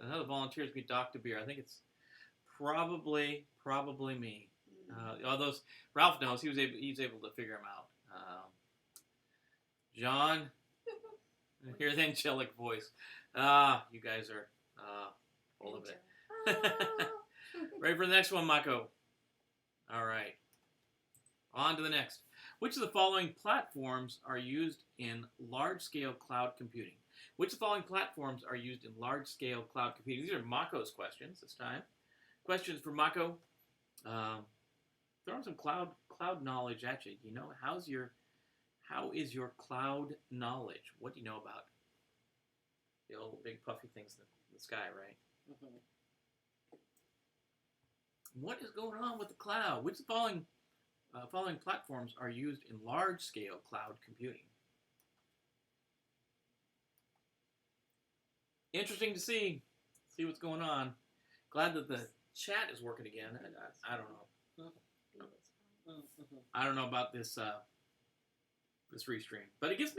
another volunteer is going to be Dr. Beer. I think it's probably me. Although Ralph knows, he's able to figure them out. John, hear the angelic voice. You guys are full of it. Ready for the next one, Mako? All right. On to the next. Which of the following platforms are used in large-scale cloud computing? Which of the following platforms are used in large-scale cloud computing? These are Mako's questions this time. Questions for Mako. Throwing some cloud knowledge at you. You know, how is your cloud knowledge? What do you know about the old big puffy things in the sky, right? Mm-hmm. What is going on with the cloud? Which of the following platforms are used in large-scale cloud computing? Interesting to see what's going on. Glad that the chat is working again. I don't know. I don't know about this this restream, but it's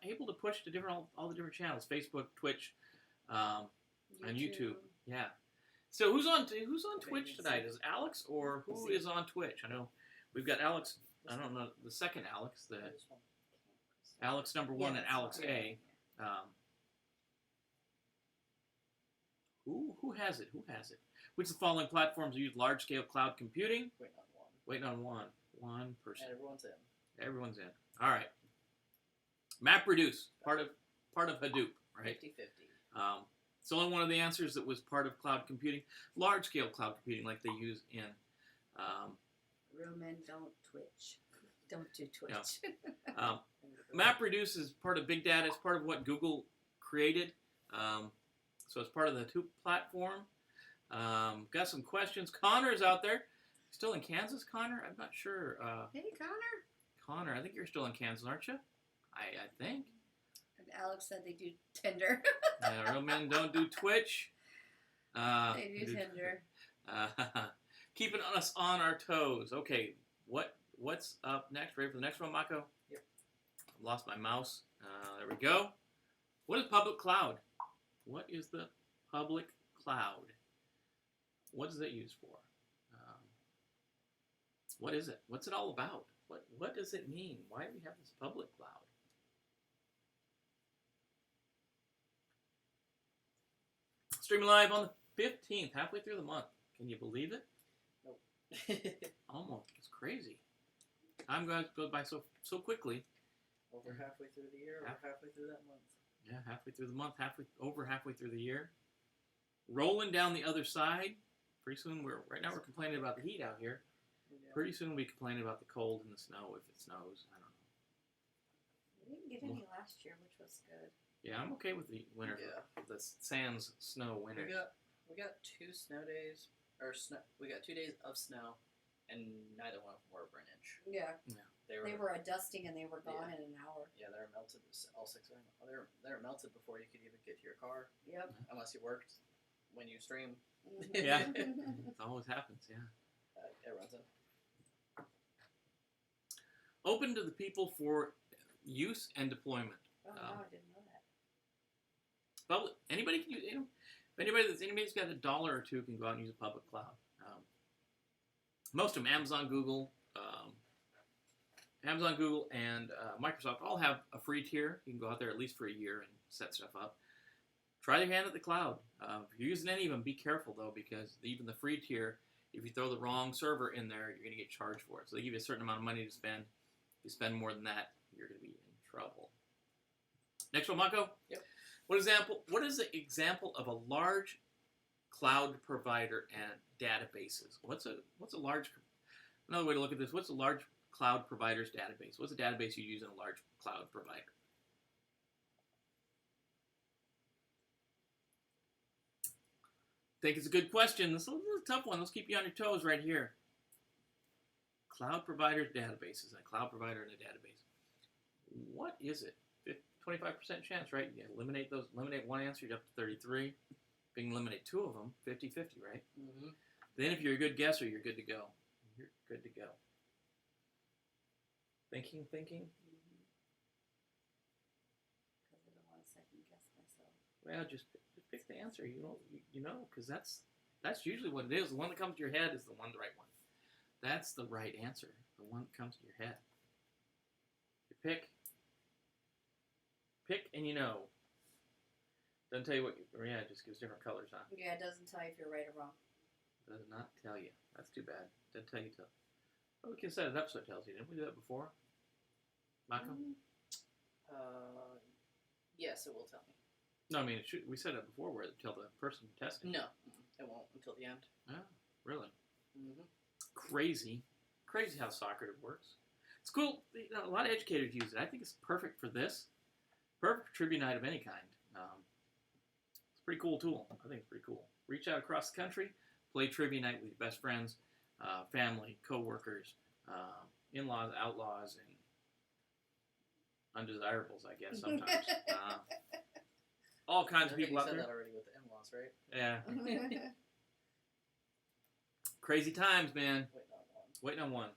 able to push to all the different channels: Facebook, Twitch, and YouTube. Yeah. So who's on Twitch tonight? Is Alex or who is on Twitch? I know we've got Alex. I don't know the second Alex, the Alex number 1 and Alex A. Who has it? Which of the following platforms use large-scale cloud computing? Waiting on one. One person. And Everyone's in. All right. MapReduce, part of Hadoop, right? 50-50. It's only one of the answers that was part of cloud computing. Large-scale cloud computing, like they use in. Real men don't twitch. Don't do Twitch. Yeah. MapReduce is part of big data. It's part of what Google created. So it's part of the Hadoop platform. Got some questions. Connor's out there. Still in Kansas, Connor? I'm not sure. Hey, Connor. Connor, I think you're still in Kansas, aren't you? I think. And Alex said they do Tinder. Yeah, real men don't do Twitch. They do Tinder. Keeping us on our toes. Okay, what's up next? Ready for the next one, Mako? Yep. Lost my mouse. There we go. What is public cloud? What is the public cloud? What is it used for? What is it? What's it all about? What does it mean? Why do we have this public cloud? Streaming live on the 15th, halfway through the month. Can you believe it? Nope. Almost. It's crazy. Time goes by so quickly. Over halfway through the year, over halfway through that month. Yeah, halfway through the month, halfway through the year. Rolling down the other side. Pretty soon, right now we're complaining about the heat out here. Yeah. Pretty soon we'll be complaining about the cold and the snow if it snows. I don't know. We didn't get any last year, which was good. Yeah, I'm okay with the winter. Yeah. The sans snow winter. We got 2 snow days, we got 2 days of snow, and neither one of them were over an inch. Yeah. They were a dusting and they were gone in an hour. Yeah, they were melted. All 6 of them. They were melted before you could even get to your car. Yep. Unless you worked when you stream. Yeah. It always happens. Yeah. It runs in. Open to the people for use and deployment. Oh, wow, I didn't know that. Public. Anybody can use. If anybody's got $1 or $2 can go out and use a public cloud. Most of them, Amazon, Google, Amazon, Google, and Microsoft all have a free tier. You can go out there at least for a year and set stuff up. Try your hand at the cloud. If you're using any of them, be careful, though, because even the free tier, if you throw the wrong server in there, you're going to get charged for it. So they give you a certain amount of money to spend. If you spend more than that, you're going to be in trouble. Next one, Mako. Yep. What is the example of a large cloud provider and databases? What's a large? Another way to look at this: what's a large cloud provider's database? What's a database you use in a large cloud provider? I think it's a good question. This is a tough one. Let's keep you on your toes right here. Cloud provider's databases, a cloud provider and a database. What is it? 25% chance, right? You eliminate one answer, you're up to 33. If you can eliminate two of them, 50-50, right? Mm-hmm. Then if you're a good guesser, you're good to go. You're good to go. Thinking. Because I don't want to second guess myself. Well, just pick the answer. You know, because that's usually what it is. The one that comes to your head is the right one. That's the right answer. The one that comes to your head. You pick, and you know. Doesn't tell you what. It just gives different colors, huh? Yeah, it doesn't tell you if you're right or wrong. Does not tell you. That's too bad. Doesn't tell you till. Well, we can set it up so it tells you. Didn't we do that before? Mako? Yes, it will tell me. No, I mean, we said it before where it tell the person testing. No, it won't until the end. Oh, really? Mm-hmm. Crazy how socrative works. It's cool. A lot of educators use it. I think it's perfect for this. Perfect for trivia night of any kind. It's a pretty cool tool. I think it's pretty cool. Reach out across the country, play trivia night with your best friends, family, co-workers, in-laws, outlaws, and undesirables, I guess, sometimes. All kinds of people out there. You said that already with the in-laws, right? Yeah. Crazy times, man. Waiting on one.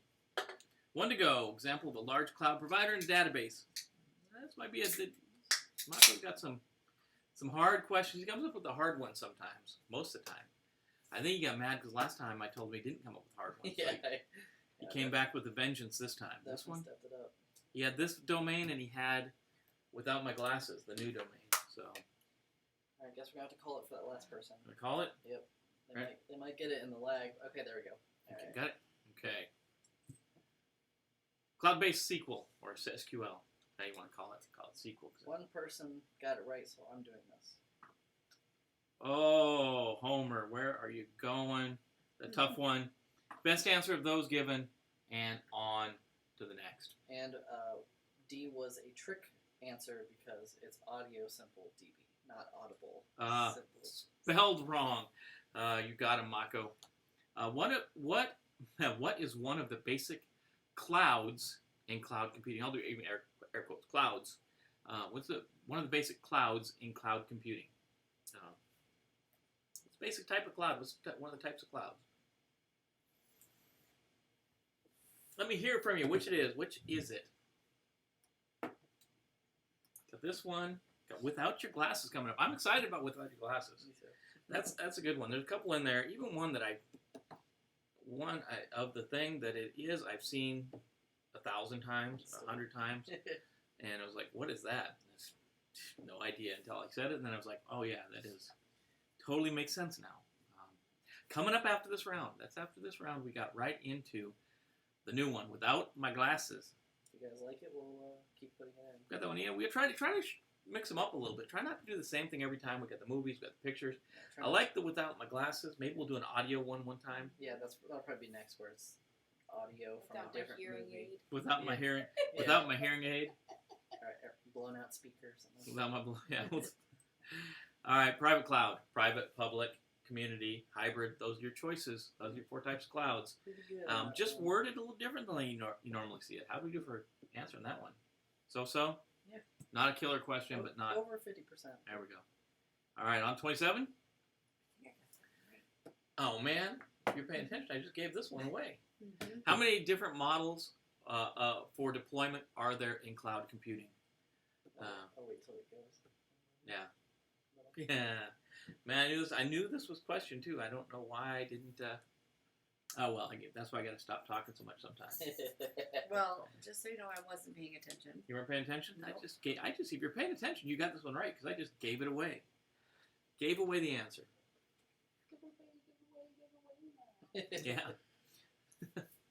One to go. Example of a large cloud provider and a database. This might be Mako's got some hard questions. He comes up with the hard ones sometimes. Most of the time. I think he got mad because last time I told him he didn't come up with hard ones. Yeah. He came back with a vengeance this time. This one? Stepped it up. He had this domain and he had Without My Glasses, the new domain. So. I guess we're going to have to call it for that last person. Gonna call it? Yep. Right. They might get it in the lag. Okay, there we go. Okay, Right. got it? Okay. Cloud-based SQL, or SQL. How you want to call it? Call it SQL. One person got it right, so I'm doing this. Oh, Homer, where are you going? The tough one. Best answer of those given, and on to the next. And D was a trick answer because it's audio simple DB, not audible simple. Spelled wrong. You got him, Mako. What is one of the basic clouds in cloud computing? I'll do even air quotes, clouds. What's one of the basic clouds in cloud computing? What's the basic type of cloud? What's one of the types of clouds? Let me hear from you which it is. Which is it? Got this one. Got Without Your Glasses coming up. I'm excited about Without Your Glasses. Me too. That's a good one. There's a couple in there. Even one of the thing that it is, I've seen 1,000 times, 100 times, and I was like, "What is that?" No idea until I said it, and then I was like, "Oh yeah, that is totally makes sense now." Coming up after this round. That's after this round. We got right into the new one, Without My Glasses. If you guys like it, we'll keep putting it in. Got that one. Yeah, we try to mix them up a little bit. Try not to do the same thing every time. We got the movies, we got the pictures. Yeah, I like the Without My Glasses. Maybe we'll do an audio one time. Yeah, that'll probably be next, where it's audio from Without a different my hearing movie. aid. Without my hearing, Yeah. without my hearing aid. Or blown out speaker or something. Without my All right, private cloud, private, public, community, hybrid. Those are your choices. Those are your 4 types of clouds. Pretty good. Just worded a little different than you normally see it. How do we do for answering that one? So? Yeah. Not a killer question, but not. Over 50%. There we go. All right, on 27. Oh man, if you're paying attention, I just gave this one away. Mm-hmm. How many different models for deployment are there in cloud computing? I'll wait till it goes. Yeah. Yeah, man, I knew this was question too. I don't know why I didn't Oh well, that's why I got to stop talking so much sometimes. Well, just so you know, I wasn't paying attention. You weren't paying attention? Nope. I just, if you're paying attention, you got this one right because I just gave it away. Gave away the answer. Yeah.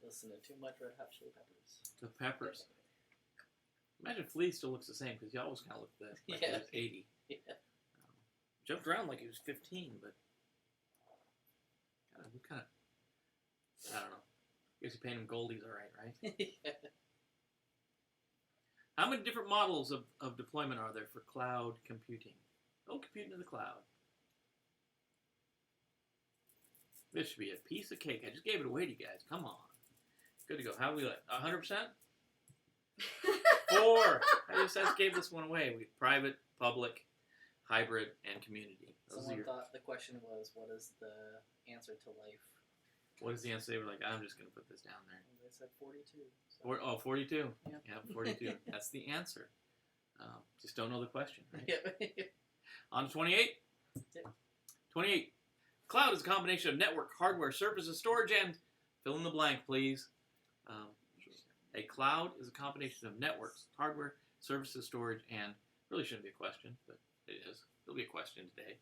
Listen to too much Red Hot Chili Peppers. The peppers. Imagine Flea still looks the same because he always kind of looked like he was 80. Yeah. Jumped around like he was 15, but kind of, I don't know. Guess you paint him gold, he's all right? Yeah. How many different models of deployment are there for cloud computing? Oh, computing in the cloud. This should be a piece of cake. I just gave it away to you guys. Come on. Good to go. How are we like? 100%? 4. I just gave this one away. We private, public, hybrid, and community. Someone thought the question was, what is the answer to life? What is the answer? They were like, I'm just going to put this down there. And they said 42. So. 42. Yeah. Yeah, 42. That's the answer. Just don't know the question, right? Yeah. On to 28. Yep. 28. Cloud is a combination of network, hardware, services, storage, and fill in the blank, please. A cloud is a combination of networks, hardware, services, storage, and really shouldn't be a question, but it is. It'll be a question today.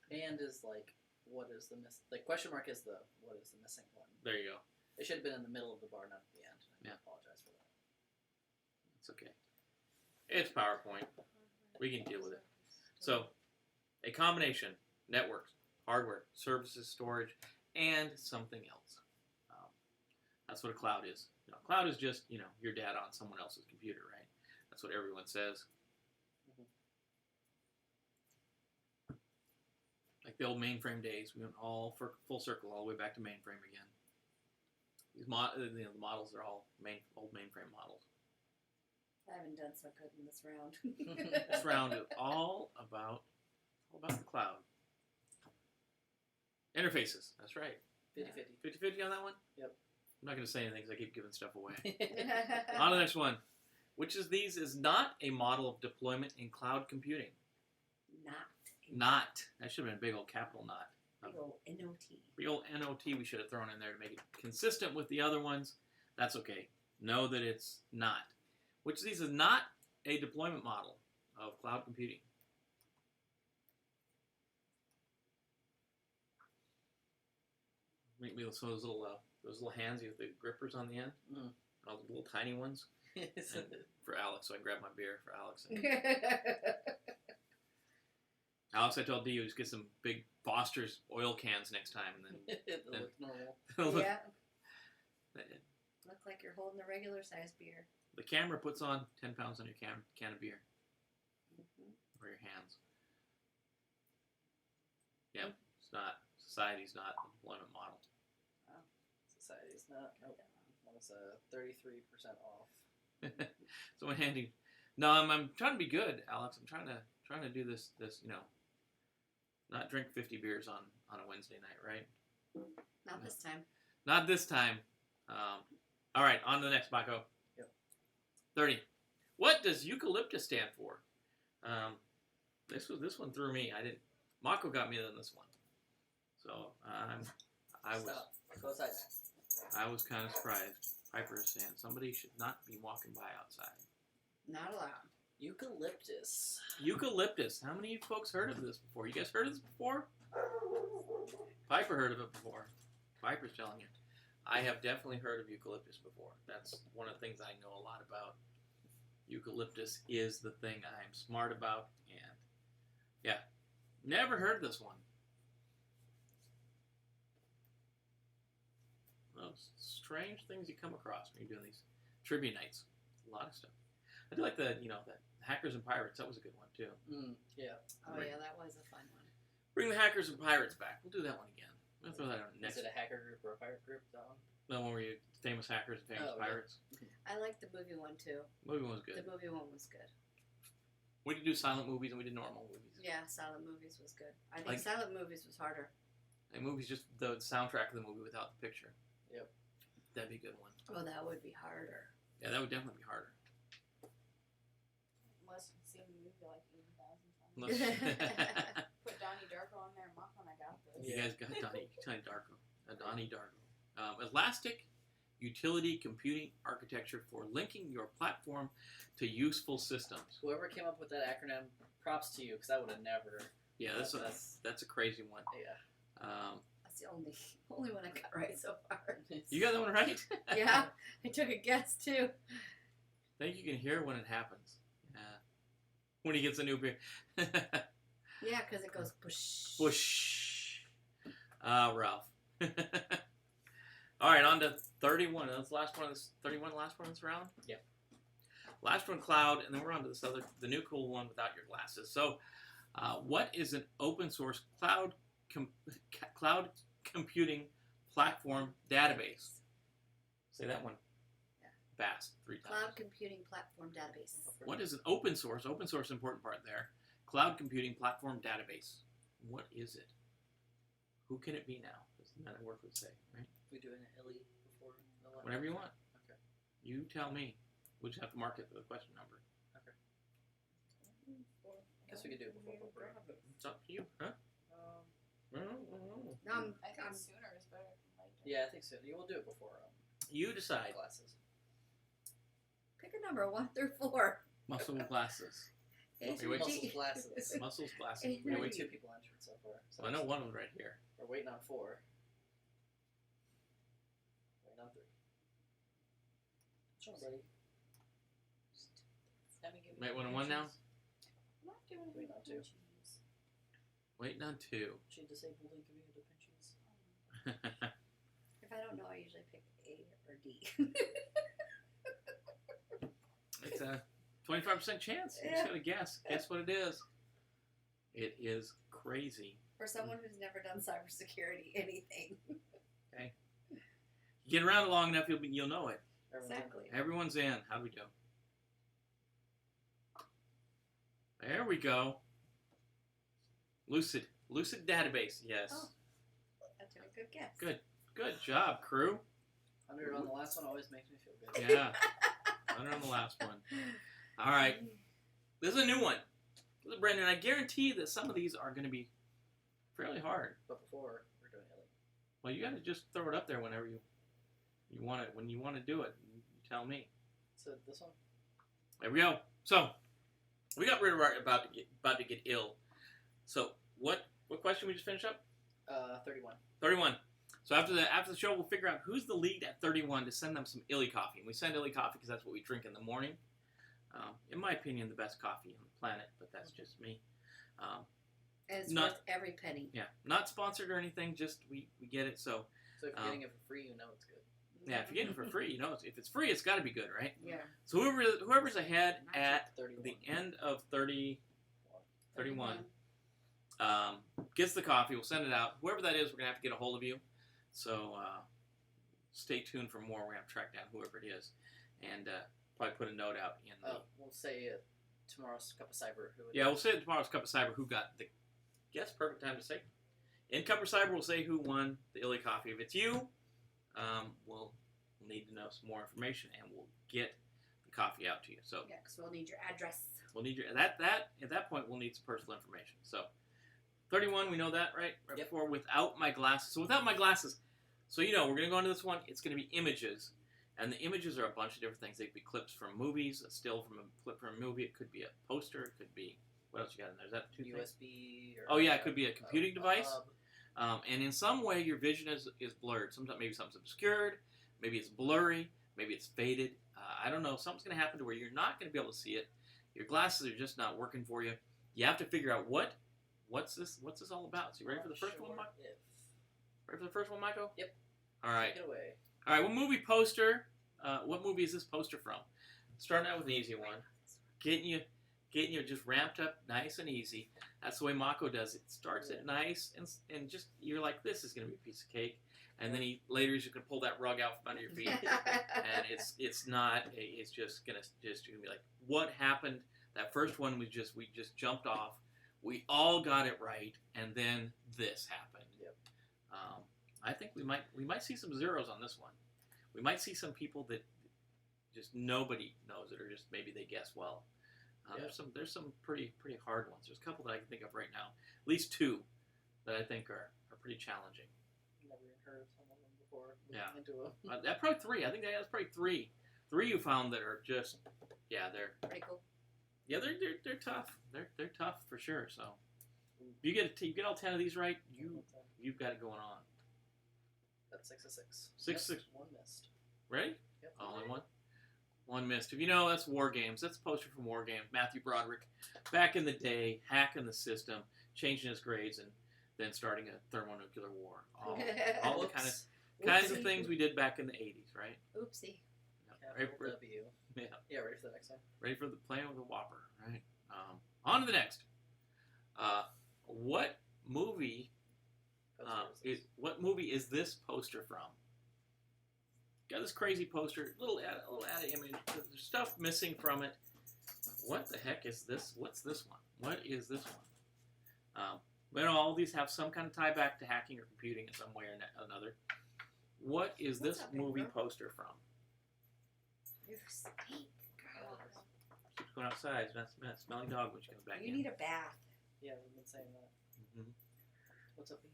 And is like, what is the question mark is what is the missing one? There you go. It should have been in the middle of the bar, not at the end. I Yeah. apologize for that. It's okay. It's PowerPoint. We can deal with it. So, a combination, networks, hardware, services, storage, and something else. That's what a cloud is. Cloud is just, your data on someone else's computer, right? That's what everyone says. Mm-hmm. Like the old mainframe days, we went all for full circle, all the way back to mainframe again. These the models are all old mainframe models. I haven't done so good in this round. This round is all about the cloud. Interfaces, that's right. 50-50. 50-50 on that one? Yep. I'm not going to say anything because I keep giving stuff away. On to the next one. Which of these is not a model of deployment in cloud computing? Not. That should have been a big old capital not. Big old N-O-T. Big old N-O-T we should have thrown in there to make it consistent with the other ones. That's okay. Know that it's not. Which of these is not a deployment model of cloud computing? Make me some of those little hands with the grippers on the end. Mm. All the little tiny ones. And for Alex, so I grabbed my beer for Alex. Alex, I told Dee, just get some big Foster's oil cans next time, and then It'll look normal. Yeah. Look like you're holding a regular size beer. The camera puts on 10 pounds on your can of beer. Mm-hmm. Or your hands. Yeah, it's not. Society's not a deployment model. Society's not. Nope. That was 33% off. So handy. No, I'm trying to be good, Alex. I'm trying to do this. Not drink 50 beers on a Wednesday night, right? Not this time. Not this time. All right, on to the next, Mako. Yep. 30. What does eucalyptus stand for? This one threw me. Mako got me on this one. So Stop. Go outside. I was kind of surprised. Piper is saying somebody should not be walking by outside. Not allowed. Eucalyptus. Eucalyptus. How many of you folks heard of this before? You guys heard of this before? Piper heard of it before. Piper's telling you. I have definitely heard of eucalyptus before. That's one of the things I know a lot about. Eucalyptus is the thing I'm smart about, and yeah, never heard this one. Those strange things you come across when you're doing these trivia nights. A lot of stuff. I do like the Hackers and Pirates. That was a good one too. Yeah. Oh yeah, that was a fun one. Bring the Hackers and Pirates back. We'll do that one again. We'll throw that on next. Is it a hacker group or a pirate group? That one? The one where you famous hackers and famous pirates. I liked the movie one too. The movie one was good. The movie one was good. We did do silent movies and we did normal movies. Yeah, silent movies was good. I think silent movies was harder. And movies just the soundtrack of the movie without the picture. Yep. That'd be a good one. Oh, that would be harder. Yeah, that would definitely be harder. Unless you've seen the movie like 80,000 times. Unless- Put Donnie Darko on there, Mom, and I got this. You guys got Donnie Darko. Donnie Darko. Elastic utility computing architecture for linking your platform to useful systems. Whoever came up with that acronym, props to you, because I would have never. Yeah, that's a crazy one. Yeah. That's the only one I got right so far. You got that one right? Yeah, I took a guess too. I think you can hear when it happens. Yeah. When he gets a new beer. Yeah, because it goes push. Whoosh. Ralph. All right, on to 31. That's the last one of this. 31, last one of this round? Yeah. Last one, cloud, and then we're on to this other, the new cool one without your glasses. So, what is an open source cloud computing platform database? Say that one fast 3 times. Cloud computing platform database. What is an open source? Open source, important part there. Cloud computing platform database. What is it? Who can it be now? Doesn't matter what would say, right? We doing an Ellie before the last. Whatever you want. Okay. You tell me. We'll just have to mark it for the question number. Okay. Guess we could do it before. It's up to you, huh? No, I think sooner is better than later. Yeah, I think so. We'll do it before You decide. glasses. pick a number 1 through 4. Muscle glasses. A through Wait. Muscles G. glasses. Muscles glasses. Hey, We Wait, only wait. 2 people answered so far. So I know one was right here. We're waiting on 4. Waiting on 3. Sure, buddy. Let me give you Wait, the one and one now? I'm not doing Wait on 2. pinches. Waiting on 2. She disabled and give you the pinches. If I don't know, I usually pick A or D. It's a 25% chance. You just gotta guess. Guess what it is. It is crazy. For someone who's never done cybersecurity anything. You get around long enough, you'll know it. Everyone's in. Exactly. Everyone's in. How do we do? There we go. Lucid database. Yes. Oh. I took a good guess. Good. Good job, crew. 100 on the last one always makes me feel good. Yeah. 100 on the last one. All right. This is a new one. This is brand new. And I guarantee that some of these are going to be fairly hard. But before, we're doing Ellie. Well, you got to just throw it up there whenever you want it. When you want to do it, you tell me. So this one? There we go. So we got rid of our about to get ill. So what question we just finished up? 31. 31. So after the show, we'll figure out who's the lead at 31 to send them some Illy coffee. And we send Illy coffee because that's what we drink in the morning. In my opinion, the best coffee on the planet, but that's just me. And it's Not- worth every penny. Yeah, not sponsored or anything. Just we get it. So So if you're getting it for free, you know it's good. yeah, if you're getting it for free, you know, if it's free, it's got to be good, right? Yeah. So whoever's ahead at 31. the end of 31 gets the coffee. We'll send it out. Whoever that is, we're gonna have to get a hold of you. So stay tuned for more. We're gonna have to track down whoever it is, and probably put a note out in the. We'll say tomorrow's Cup of Cyber. Yeah, we'll say it tomorrow's Cup of Cyber. Who got the? Guess perfect time to say. In Cup of Cyber, we'll say who won the Illy coffee. If it's you, we'll need to know some more information, and we'll get the coffee out to you. So Yeah, because we'll need your address. we'll need your at that point we'll need some personal information. So 31, we know that, right? Right Yep. before without my glasses. So without my glasses, so we're gonna go into this one. It's gonna be images, and the images are a bunch of different things. They could be clips from movies, a still from a clip from a movie. It could be a poster. It could be what else you got in there? Is that 2 things? USB. Or Oh yeah, it could be a computing device. hub. And in some way, your vision is blurred. Sometimes maybe something's obscured, maybe it's blurry, maybe it's faded. I don't know. Something's going to happen to where you're not going to be able to see it. Your glasses are just not working for you. You have to figure out what's this all about. So you ready for the first one, Mike? If. Ready for the first one, Michael? Yep. All right. Take it away. All right. What movie poster? What movie is this poster from? Starting out with an easy one. Getting you just ramped up nice and easy. That's the way Mako does it. Starts it nice and just you're like, this is gonna be a piece of cake, and then later he's just gonna pull that rug out from under your feet, and it's not. It's just gonna be like, what happened? That first one we just jumped off. We all got it right, and then this happened. Yep. I think we might see some zeros on this one. We might see some people that just nobody knows it, or just maybe they guess well. There's some pretty hard ones. There's a couple that I can think of right now. At least 2 that I think are pretty challenging. Never heard of some of them before. Yeah. into them. That probably 3. I think that's probably 3. 3 you found that are just, yeah, they're Pretty cool. yeah, they're tough. They're tough for sure. So you get all 10 of these right, you've got it going on. That's 6 of 6. 6 6. 1 missed. Ready? Yep. Only one. One missed. If you know, that's War Games. That's a poster from War Games. Matthew Broderick, back in the day, hacking the system, changing his grades, and then starting a thermonuclear war. All the kinds of things we did back in the 80s, right? Oopsie. Right Capital for, W. yeah, Yeah, ready for the next one? ready for the playing with the Whopper, right? On to the next. What movie? What movie is this poster from? Got this crazy poster, little added image. There's stuff missing from it. What the heck is this? What's this one? What is this one? All these have some kind of tie back to hacking or computing in some way or another. What is What's this up, big movie girl? poster from? You stink, girl. Keeps going outside. It's not smelling dog when she comes back You in. need a bath. Yeah, we've been saying that. Mhm. What's up, B?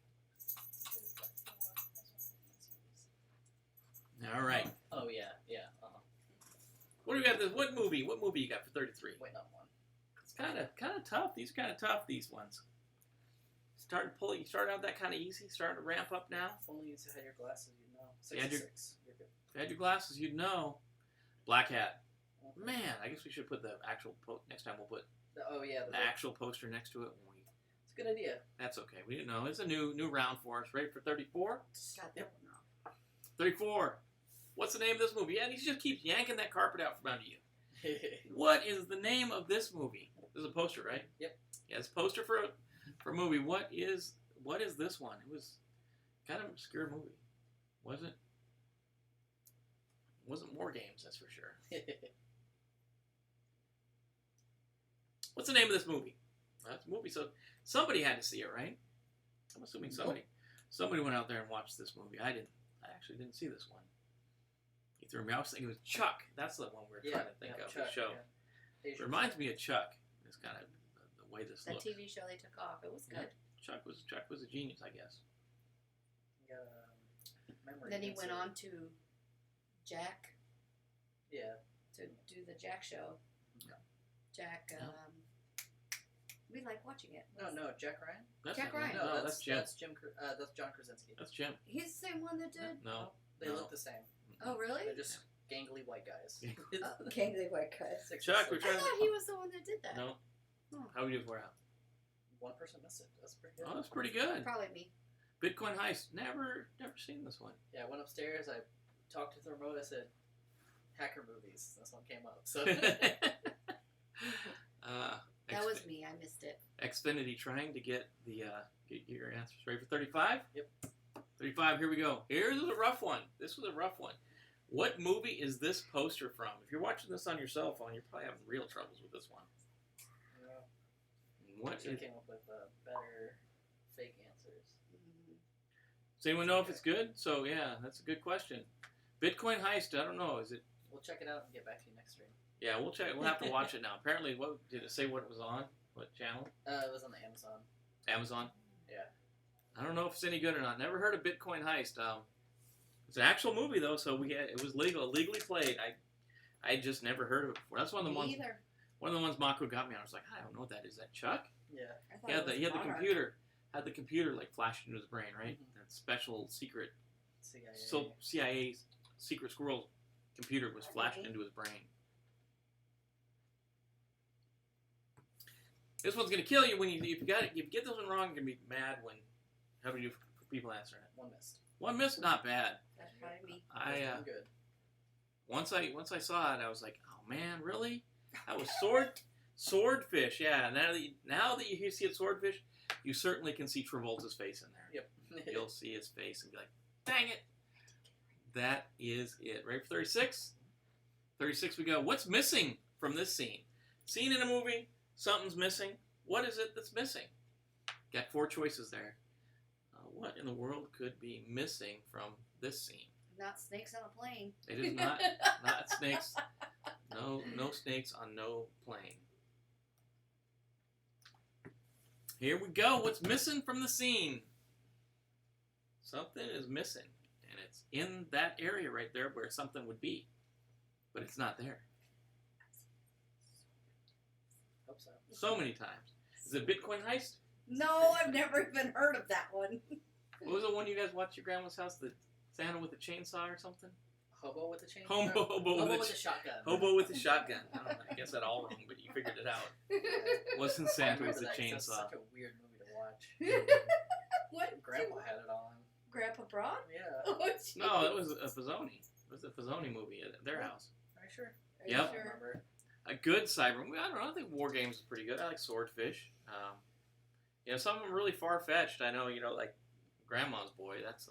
All right. Oh, yeah, yeah. What do we got? What movie? What movie you got for 33? Wait, not 1. It's kind of tough. These are kind of tough. These ones. You started out that kind of easy. Starting to ramp up now. If only you had your glasses, you'd know. 6 Yeah, of you're- 6. You're good. If you had your glasses, you'd know. Black Hat. Man, I guess we should put the actual next time we'll put Oh, yeah. the actual poster next to it. It's a good idea. That's okay. We didn't know. It's a new round for us. Ready for 34? Got that one off. 34. What's the name of this movie? Yeah, he just keeps yanking that carpet out from under you. What is the name of this movie? There's a poster, right? Yep. Yeah, it's a poster for a movie. What is this one? It was kind of an obscure movie. Wasn't War Games, that's for sure. What's the name of this movie? That's a movie, so somebody had to see it, right? I'm assuming somebody went out there and watched this movie. I actually didn't see this one. He threw me. I was thinking it was Chuck. That's the one we were trying to think of. Chuck, The show. Yeah. It reminds me of Chuck. It's kind of the way this The looks. TV show they took off. It was Yeah. good. Chuck was a genius, I guess. Yeah, memory Then he went insert. on to Jack Yeah. to do the Jack show. Yeah. Jack. We like watching it. No, Jack Ryan? That's Jack not- Ryan. No, that's Jim. That's Jim. That's John Krasinski. That's Jim. He's the same one that did. No. They No. look the same. Oh, really? They're just gangly white guys. Okay, they were good. 6 Chuck, of we're I 6. trying thought he was the one that did that. No. Oh. How would you for out? 1 person missed it. That's pretty good. Oh, that's pretty good. Probably me. Bitcoin heist. Never seen this one. Yeah, I went upstairs. I talked to the remote. I said, "Hacker movies." That's what came up. So That was me. I missed it. Xfinity trying to get your answers ready for 35? Yep. 35, here we go. Here's a rough one. This was a rough one. What movie is this poster from? If you're watching this on your cell phone, you're probably having real troubles with this one. What I is, came up with better fake answers. does anyone know if it's good? So, yeah, that's a good question. Bitcoin heist, I don't know. Is it? We'll check it out and get back to you next stream. Yeah, we'll check. We'll have to watch it now. Apparently, what did it say? What it was on? What channel? It was on the Amazon. Amazon. Yeah. I don't know if it's any good or not. Never heard of Bitcoin heist. It's an actual movie though, so it was legally played. I just never heard of it before. That's one of the Me ones. either. One of the ones Mako got me on. I was like, I don't know what that is. That Chuck? Yeah. I thought He had it was the Monarch. computer. Had the computer like flashed into his brain, right? Mhm. That special secret CIA. CIA secret squirrel computer was flashed Okay. into his brain. This one's gonna kill you when if you get this one wrong, you're gonna be mad when having you people answering it. 1 missed. One miss, not bad. That's probably me. I'm good. Once I saw it, I was like, oh man, really? That was swordfish. Yeah. Now that you see it swordfish, you certainly can see Travolta's face in there. Yep. You'll see his face and be like, dang it. That is it. Ready for 36? 36 we go. What's missing from this scene? Scene in a movie, something's missing. What is it that's missing? Got 4 choices there. What in the world could be missing from this scene? Not snakes on a plane. It is not snakes. No snakes on no plane. Here we go. What's missing from the scene? Something is missing, and It's in that area right there where something would be, but it's not there. Hope so. So many times. Is it Bitcoin Heist? No, I've never even heard of that one. What was the one you guys watched at your grandma's house? The Santa with a chainsaw or something? Hobo with a chainsaw? Hobo with a shotgun. Hobo with a shotgun. I don't know, I guess that all wrong, but you figured it out. Wasn't Santa with a chainsaw. That's such a weird movie to watch. What? Grandpa had it on. Grandpa Broad? Yeah. Oh, jeez. No, it was a Fazoni. It was a Fazoni movie at their house. Are you sure? Are you Yep. I don't sure? remember. A good cyber movie. I don't know. I think War Games is pretty good. I like Swordfish. Some of them are really far fetched. I know, like Grandma's Boy. That's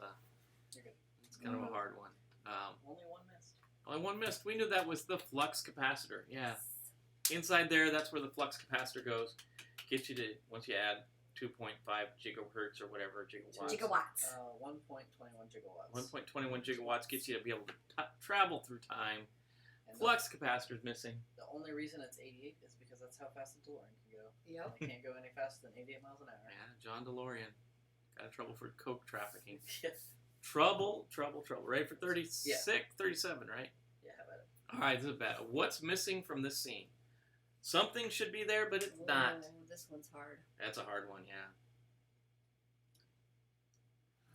You're good. it's kind of a hard one. Only one missed. Only one missed. We knew that was the flux capacitor. Yeah. Inside there, that's where the flux capacitor goes. Gets you to, once you add 2.5 gigahertz or whatever, gigawatts. Gigawatts. 1.21 gigawatts. 1.21 gigawatts gets you to be able to travel through time. And Flux capacitor's missing. The only reason it's 88 is because that's how fast the DeLorean can go. Yep. It can't go any faster than 88 miles an hour. Yeah, John DeLorean. Got in trouble for coke trafficking. Yeah. Trouble. Ready for 36? Yeah. 37, right? Yeah, how about it? All right, this is bad. What's missing from this scene? Something should be there, but it's not. Oh, this one's hard. That's a hard one, yeah.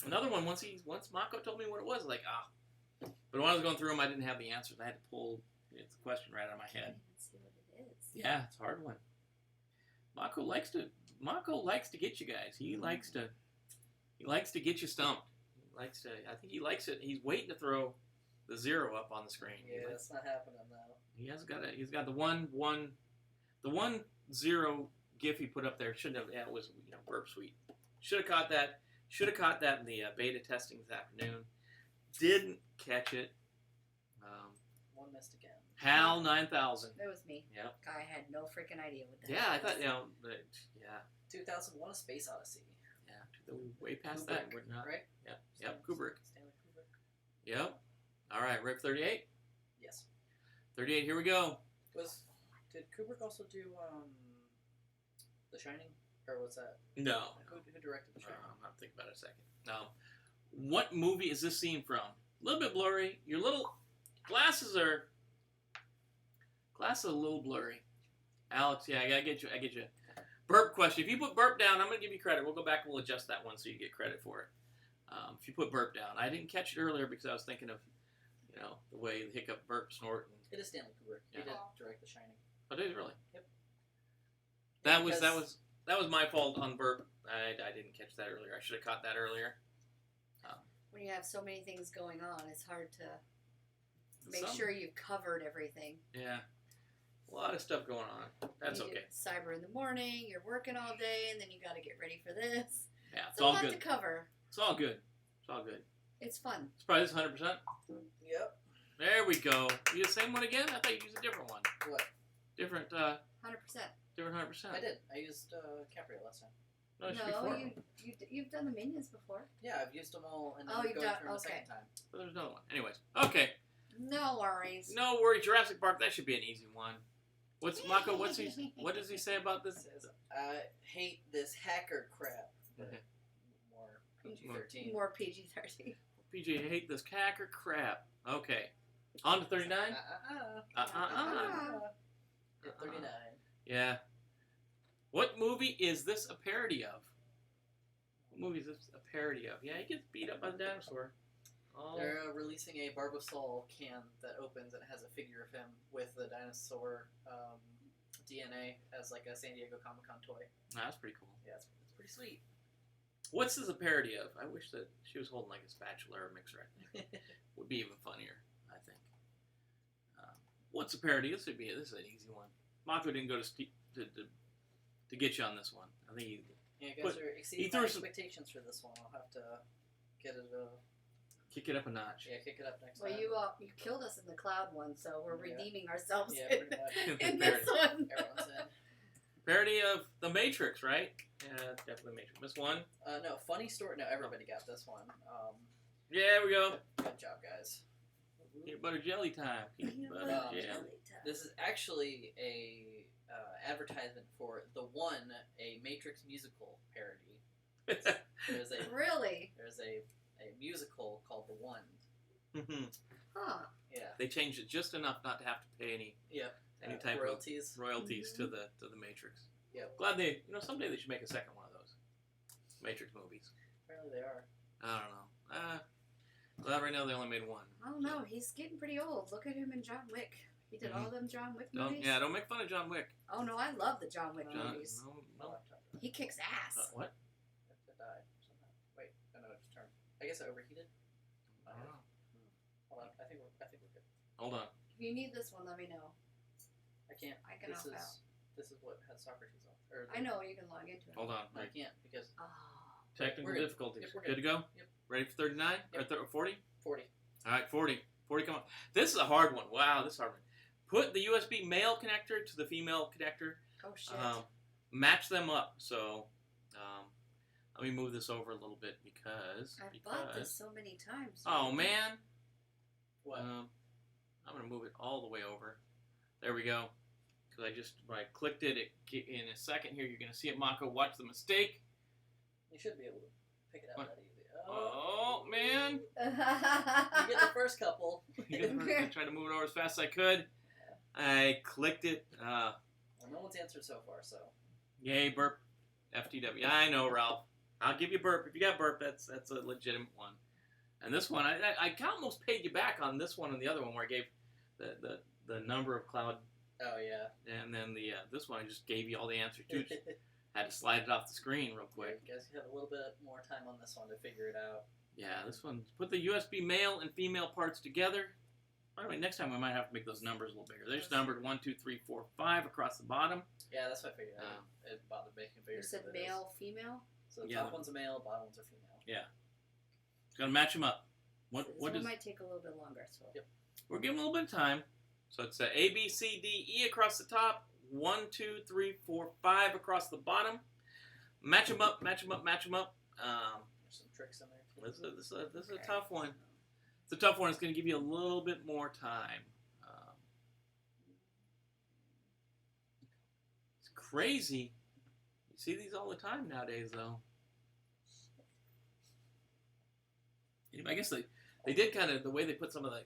Another one, once Mako told me what it was, like, But when I was going through them, I didn't have the answers. I had to pull the question right out of my head. Let's see what it is. Yeah, it's a hard one. Mako likes to get you guys. He likes to get you stumped. I think he likes it. He's waiting to throw the 0 up on the screen. Yeah, that's not happening though. He's got the one 0 GIF he put up there. Shouldn't have. Yeah, it was burp sweet. Should have caught that. Should have caught that in the beta testing this afternoon. Didn't catch it. One missed again. HAL 9000. It was me. Yep. I had no freaking idea what that Yeah, I was. thought yeah. 2001: A Space Odyssey. Yeah, way past that. We're not. Right? Yep. Kubrick. Stanley Kubrick. Yep. All right, ready for 38? Yes. 38. Here we go. Did Kubrick also do The Shining, or what's that? No. Who directed The Shining? I'll think about it a second. What movie is this scene from? A little bit blurry. Your little glasses are a little blurry. Alex, yeah, I get you. Burp question. If you put burp down, I'm going to give you credit. We'll go back and we'll adjust that one so you get credit for it. If you put burp down. I didn't catch it earlier because I was thinking of, the way the hiccup, burp, snort. It is Stanley Kubrick. He Yeah. did direct The Shining. Oh, did it really? Yep. That was my fault on burp. I didn't catch that earlier. I should have caught that earlier. When you have so many things going on, it's hard to make Some- sure you've covered everything. Yeah. A lot of stuff going on. That's You okay. get cyber in the morning, you're working all day, and then you got to get ready for this. Yeah, It's it's a all lot good. to cover. It's all good. It's all good. It's fun. It's probably this 100%. Yep. There we go. You the same one again? I thought you used a different one. What? Different 100%. 100%. I did. I used Caprio last time. No, it should be No, 4. you've done the minions before. Yeah, I've used them all, and then Oh, I'm you've going done- through them a okay. second time. But there's another one. Anyways. Okay. No worries. No worry. Jurassic Park, that should be an easy one. What's Mako, what does he say about It this? says, I hate this hacker crap. But Okay. more PG-13. More PG-13. PJ, I hate this hacker crap. Okay. On to 39? Hit 39. Yeah. What movie is this a parody of? What movie is this a parody of? Yeah, he gets beat up by the dinosaur. Oh. They're releasing a Barbasol can that opens and it has a figure of him with the dinosaur DNA as like a San Diego Comic-Con toy. That's pretty cool. Yeah, it's pretty sweet. What's this a parody of? I wish that she was holding like a spatula or a mixer. I think would be even funnier. I think. What's a parody? This is an easy one. Mako didn't go to get you on this one. I think he Yeah, you guys are exceeding threw my some- expectations for this one. I'll have to get it. kick it up a notch. Yeah, kick it up next Well, time. you killed us in the cloud one, so we're Yeah. redeeming ourselves Yeah, in, pretty much. in this one. Everyone's in. Parody of The Matrix, right? Yeah, definitely Matrix. Miss one. No, funny story. No, everybody got this one. Yeah, there we go. Good job, guys. Peanut butter jelly time. Peanut butter Um, jelly. This is actually a advertisement for a Matrix musical parody. There's a Really? there's a a musical called The One. Huh. Yeah. They changed it just enough not to have to pay any type royalties. of royalties to the Matrix. Yep. Glad they, someday they should make a second one of those Matrix movies. Apparently they are. I don't know. Glad right now they only made one. I don't know. He's getting pretty old. Look at him in John Wick. He did all them John Wick movies. Don't make fun of John Wick. Oh no, I love the John Wick movies. No. He kicks ass. What? It died somehow. Wait, I know it just turned. I guess it overheated. I don't know. Hold on, I think we're good. Hold on. If you need this one, let me know. I can't. I can off out. This is what has Socrates on. I know you can log into it. Hold on. I can't because Oh. Technical difficulties. Yep, we're good to go? Yep. Ready for 39? Yep. Or 40? 40. All right, 40. 40, come on. This is a hard one. Wow, this is a hard one. Put the USB male connector to the female connector. Oh shit. Match them up. So, let me move this over a little bit because... I've bought this so many times. Oh, man. What? I'm going to move it all the way over. There we go. Because when I clicked it, in a second here, you're going to see it, Mako. Watch the mistake. You should be able to pick it out that easy. Oh, man. You get the first couple. I tried to move it over as fast as I could. I clicked it. Well, no one's answered so far, so. Yay, burp. FTW. I know, Ralph. I'll give you burp. If you got burp, that's a legitimate one. And this one, I almost paid you back on this one and the other one where I gave the number of cloud. Oh, yeah. And then this one I just gave you all the answers to. Had to slide it off the screen real quick. You guys have a little bit more time on this one to figure it out. Yeah, this one. Put the USB male and female parts together. By the way, next time we might have to make those numbers a little bigger. They're just numbered 1, 2, 3, 4, 5 across the bottom. Yeah, that's what I figured. It bothered making it bigger. You said male, female? So the top one's a male, bottom one's a female. Yeah. Got to match them up. This one might take a little bit longer. So. Yep. We're giving a little bit of time. So it's A, B, C, D, E across the top. 1, 2, 3, 4, 5 across the bottom. Match them up, match them up, match them up. There's some tricks in there, too. This is a tough one. It's a tough one. It's going to give you a little bit more time. It's crazy. You see these all the time nowadays, though. I guess they did kind of, the way they put some of the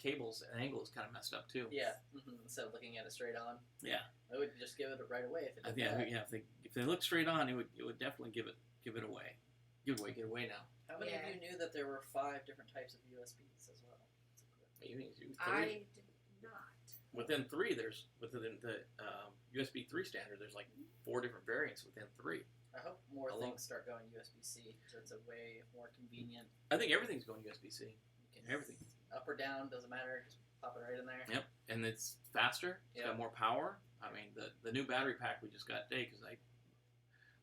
cables and angles kind of messed up, too. Yeah, instead of looking at it straight on. Yeah. I would just give it right away if it did that. Yeah. If they look straight on, it would definitely give it away. Get away now. How many of you knew that there were 5 different types of USBs as well? I did not. Within 3, within the USB 3 standard, there's like 4 different variants within 3. I hope more things start going USB-C, so it's a way more convenient. I think everything's going USB-C. Everything. Up or down, doesn't matter, just pop it right in there. Yep, and it's faster, it's got more power. I mean, the new battery pack we just got today, because I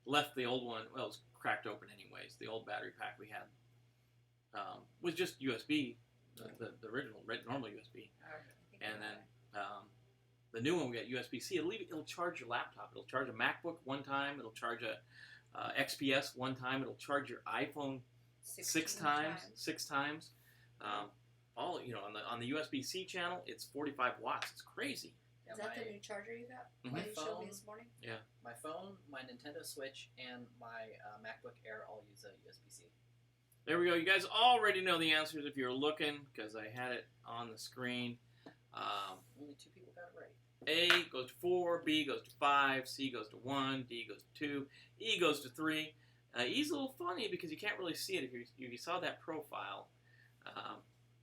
left the old one, well, it was cracked open anyways. The old battery pack we had was just USB, the original, normal USB. And then the new one we got USB-C. It'll charge your laptop. It'll charge a MacBook one time. It'll charge a XPS one time. It'll charge your iPhone 6 times. 6 times. All on the USB-C channel, it's 45 watts. It's crazy. Is that the new charger you got? Mm-hmm. You showed me this morning? Yeah. My phone, my Nintendo Switch, and my MacBook Air all use a USB-C. There we go. You guys already know the answers if you're looking, because I had it on the screen. Only 2 people got it right. A goes to 4, B goes to 5, C goes to 1, D goes to 2, E goes to 3. E's a little funny because you can't really see it. If you saw that profile,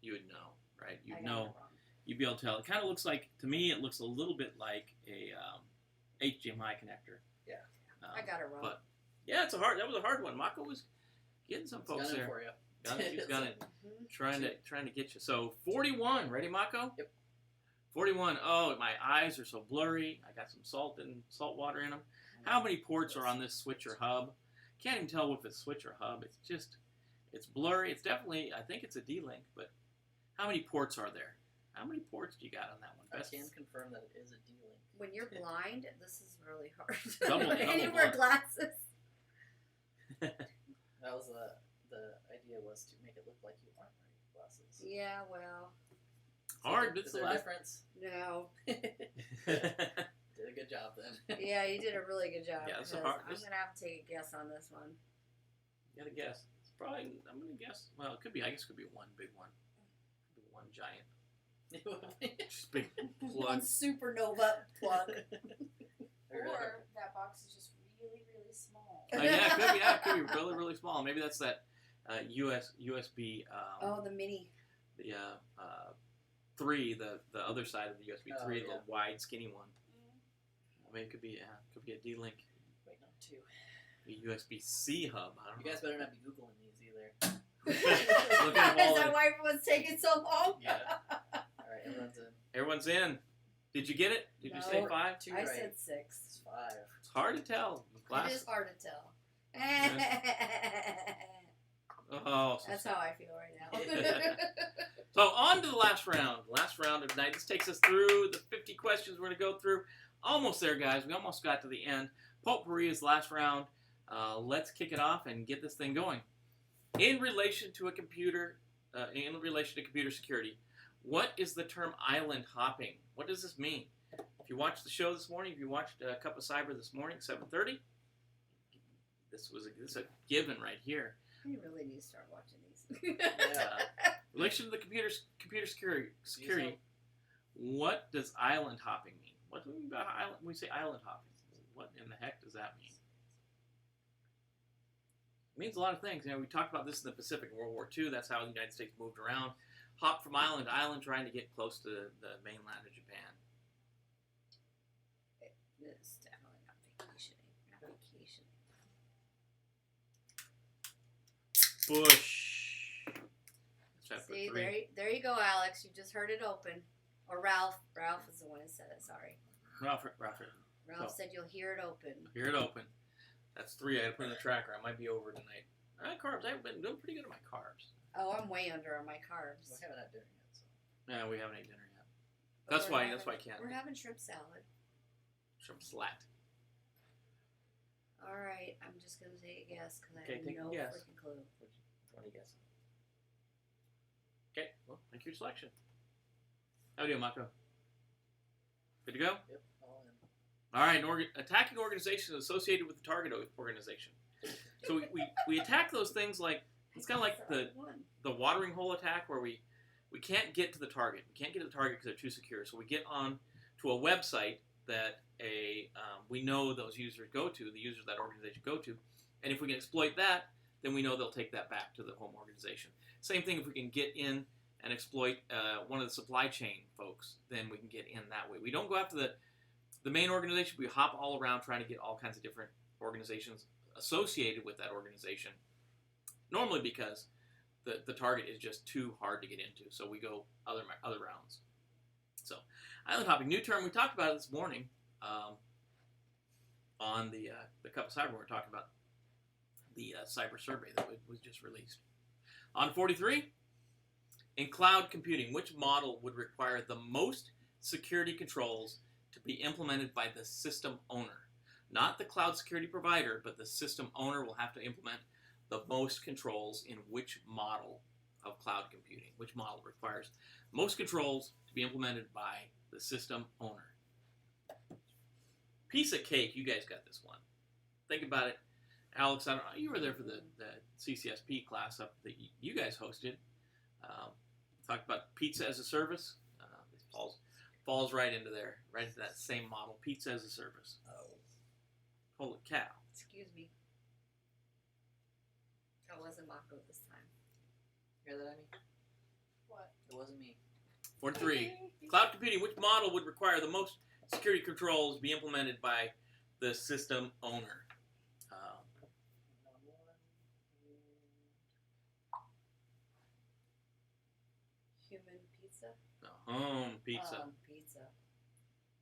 you would know, right? You'd know. You'd be able to tell. It kind of looks like, to me, it looks a little bit like a HDMI connector. Yeah. I got it wrong. But yeah, that was a hard one. Mako was getting some folks there. For you. She's got it. Trying to get you. So 41. Ready, Mako? Yep. 41. Oh, my eyes are so blurry. I got some salt water in them. How many ports are on this switcher hub? Can't even tell if it's switch or hub. It's blurry. It's definitely, I think it's a D-Link, but how many ports are there? How many ports do you got on that one? I can confirm that it is a D-Link. When you're blind, this is really hard. Double and you wear glasses. That was the idea was to make it look like you aren't wearing glasses. Yeah, well. Hard. Is there a difference? No. Did a good job then. Yeah, you did a really good job. Yeah, it's I'm hard. going to have to take a guess on this one. You got to guess. Probably, I'm gonna guess. Well, it could be. I guess it could be one big one. Could be one giant, just big One plug. supernova plug. Or that box is just really, really small. Yeah, it could be. Yeah, it could be really, really small. Maybe that's that USB. Oh, the mini. The 3, the other side of the USB 3, yeah. the wide, skinny one. Mm. I mean, it could be a D-Link, Wait, no, 2. a USB-C hub. I don't You know. guys better not be Googling these either. Look at them all Is that in. why everyone's taking so long? Yeah. Alright, everyone's in. Everyone's in. Did you get it? Did you say No. 5? 2 I right. said 6. It's 5. It's hard to tell. It Glass. is hard to tell. Oh, so That's how I feel right now. So on to the last round. Last round of the night. This takes us through the 50 questions we're going to go through. Almost there, guys. We almost got to the end. Potpourri is the last round. Let's kick it off and get this thing going. In relation to computer security, what is the term island hopping? What does this mean? If you watched the show this morning, if you watched a Cup of Cyber this morning, 7:30, this is a given right here. You really need to start watching these. Relation to the computer security. What does island hopping mean? What do we mean by island? When we say island hopping, what in the heck does that mean? It means a lot of things. You know, we talked about this in the Pacific in World War II. That's how the United States moved around, hopped from island to island, trying to get close to the mainland of Japan. It's definitely not vacationing. Not vacation. Bush. Chapter See, 3. there you go, Alex. You just heard it open. Or Ralph. Ralph is the one who said it. Sorry. Ralph, Ralph said you'll hear it open. hear it open. That's 3. I got to put in the tracker. I might be over tonight. Carbs. I've been doing pretty good on my carbs. Oh, I'm way under on my carbs. We haven't had dinner yet, so. Yeah, we haven't eaten dinner yet. But That's we're why I having- can't. We're having shrimp salad. Shrimp slat. All right, I'm just gonna take a guess because I Okay, have take a no guess. freaking clue. What do you guess? Okay, well, make your selection. How do you, Mako? Good to go? Yep, all in. All right, attacking organizations associated with the target organization. So we attack those things like, it's kind of like the watering hole attack where we can't get to the target. We can't get to the target because they're too secure. So we get on to a website that we know those users go to, the users that organization go to. And if we can exploit that, then we know they'll take that back to the home organization. Same thing if we can get in and exploit one of the supply chain folks, then we can get in that way. We don't go after the main organization. We hop all around trying to get all kinds of different organizations associated with that organization, normally because the target is just too hard to get into. So we go other rounds. So island hopping, new term. We talked about it this morning on the Cup of Cyber. We're talking about the cyber survey that was just released. On 43, in cloud computing, which model would require the most security controls to be implemented by the system owner? Not the cloud security provider, but the system owner will have to implement the most controls in which model of cloud computing. Which model requires most controls to be implemented by the system owner? Piece of cake, you guys got this one. Think about it. Alex, I don't know, you were there for the CCSP class up that you guys hosted. Talked about pizza as a service. This falls right into there, right into that same model, pizza as a service. Oh. Holy cow. Excuse me. That wasn't Mako this time. Hear that, Amy? What? It wasn't me. 43. Cloud computing, which model would require the most security controls to be implemented by the system owner? Human pizza? Home pizza. Pizza.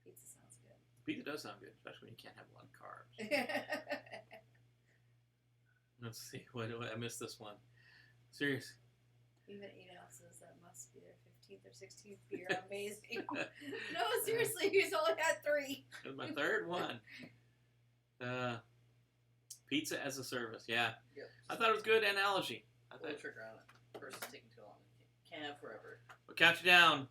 Pizza sounds good. Pizza does sound good, especially when you can't have a lot of carbs. Let's see. What I missed this one. Serious. Even 8 ounces, that must be their 15th or 16th beer. Amazing. No, seriously, he's only had 3. That was my third one. Pizza as a service. Yeah. Yep. I thought it was a good analogy. Pull the trigger on it. First, it's taking too long. Can't have forever. We'll count you down.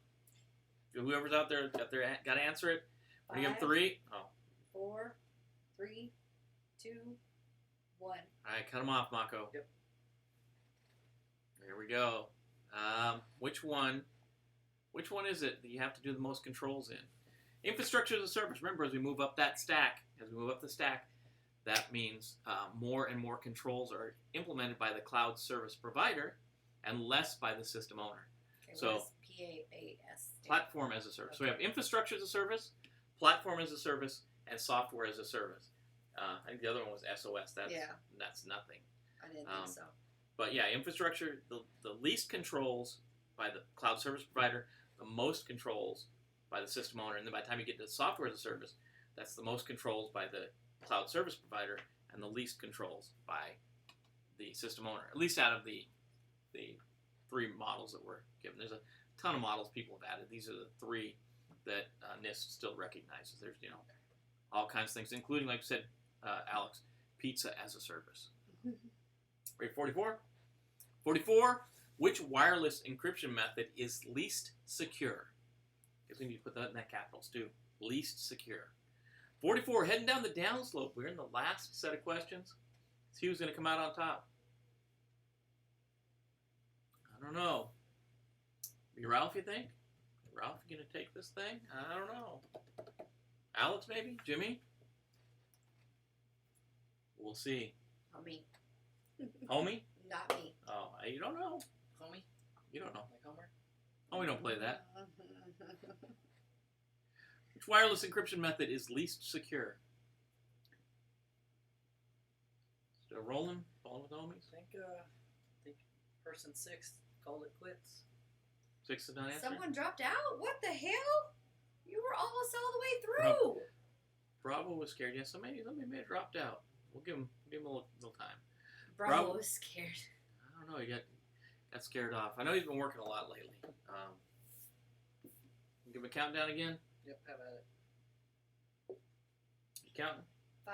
Whoever's out there got to answer it. We're going to give 5, 3. Oh. 4, 3, 2, 1. All right, cut them off, Mako. Yep. Here we go. Which one is it that you have to do the most controls in? Infrastructure as a service. Remember, as we move up that stack, that means more and more controls are implemented by the cloud service provider and less by the system owner. Okay, So, what is PaaS? platform as a service. So we have Okay. infrastructure as a service, platform as a service, and software as a service. I think the other one was SOS. That's nothing. I didn't think so. But yeah, infrastructure, the least controls by the cloud service provider, the most controls by the system owner, and then by the time you get to software as a service, that's the most controls by the cloud service provider and the least controls by the system owner. At least out of the three models that were given. There's a ton of models people have added. These are the three that NIST still recognizes. There's all kinds of things, including, like I said, Alex, pizza as a service. Ready, 44? 44, which wireless encryption method is least secure? Because we need to put that in that capitals too. Least secure. 44, heading down the downslope. We're in the last set of questions. See who's going to come out on top. I don't know. Be Ralph, you think? Ralph, you going to take this thing? I don't know. Alex, maybe? Jimmy? We'll see. Not me. Homie? Not me. Oh, you don't know. Homie, You don't know. like Homer. Oh, we don't play that. Which wireless encryption method is least secure? Still rolling? Falling with homies? I think person 6 called it quits. 6 is not answering? Someone dropped out? What the hell? You were almost all the way through. Bravo was scared. Yeah, somebody may have dropped out. We'll give him a little time. Bravo was scared. I don't know. He got scared off. I know he's been working a lot lately. Give him a countdown again. Yep, have at it. You counting? 5,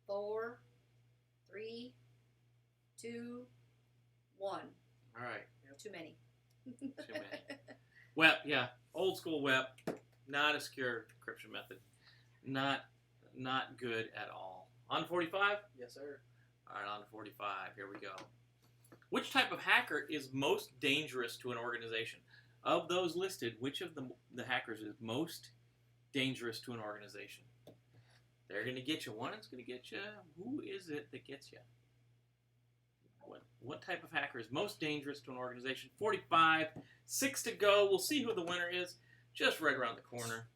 4, 3, 2, 1. All right. Too many. Too many. WEP, yeah. Old school WEP. Not a secure encryption method. Not good at all. On 45? Yes, sir. All right, on to 45. Here we go. Which type of hacker is most dangerous to an organization? Of those listed, which of the hackers is most dangerous to an organization? They're going to get you. One is going to get you. Who is it that gets you? What type of hacker is most dangerous to an organization? 45. 6 to go. We'll see who the winner is. Just right around the corner.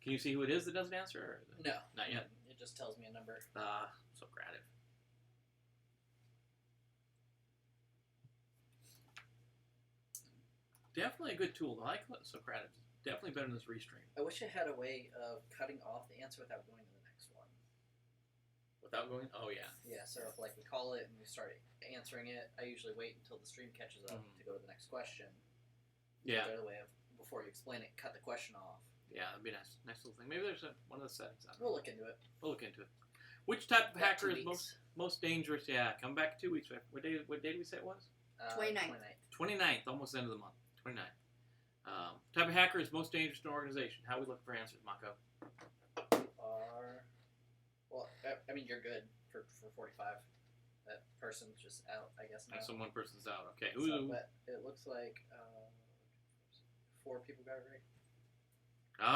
Can you see who it is that doesn't answer? Or No. Not yet. It just tells me a number. Socrative. Definitely a good tool. I like Socrative. Definitely better than this restream. I wish I had a way of cutting off the answer without going to the next one. Without going? Oh, yeah. Yeah, so if like we call it and we start answering it, I usually wait until the stream catches up to go to the next question. Yeah. The other way of, before you explain it, cut the question off. Yeah, that'd be a nice little thing. Maybe there's one of the settings. We'll look into it. We'll look into it. Which type of About hacker 2 is weeks. most dangerous? Yeah, come back 2 weeks. What day did we say it was? 29th. 29th, almost the end of the month. 29th. Type of hacker is most dangerous to an organization. How are we looking for answers, Mako? Well, I mean, you're good for 45. That person's just out, I guess, now. So one person's out. Okay. So, but it looks like 4 people got it right.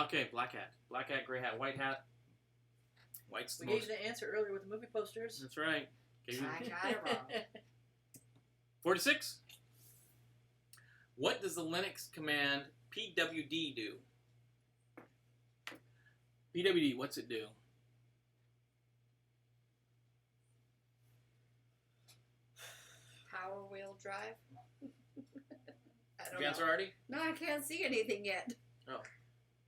Okay, black hat. Black hat, gray hat, white hat. White's the We gave most. you the answer earlier with the movie posters. That's right. Okay. I got it wrong. 46. What does the Linux command pwd do? Pwd, what's it do? Power wheel drive. I Did don't you answer know. already? No, I can't see anything yet. Oh.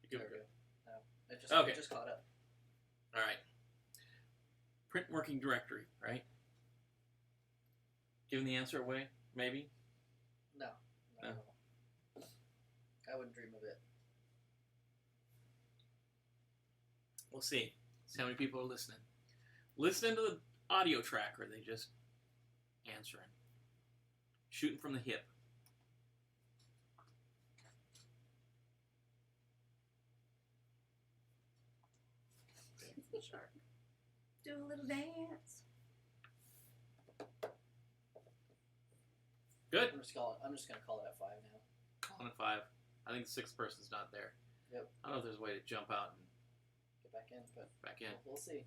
You There good. we go. No, Okay. it just caught up. All right. Print working directory, right? Giving the answer away, maybe? No. No. I wouldn't dream of it. We'll see. See how many people are listening. Listening to the audio track, or are they just answering? Shooting from the hip. Dancing shark. Do a little dance. Good. I'm just gonna call it at 5 now. Calling it 5. I think the 6th person's not there. Yep. I don't know if there's a way to jump out and Get back in, but back in. we'll see.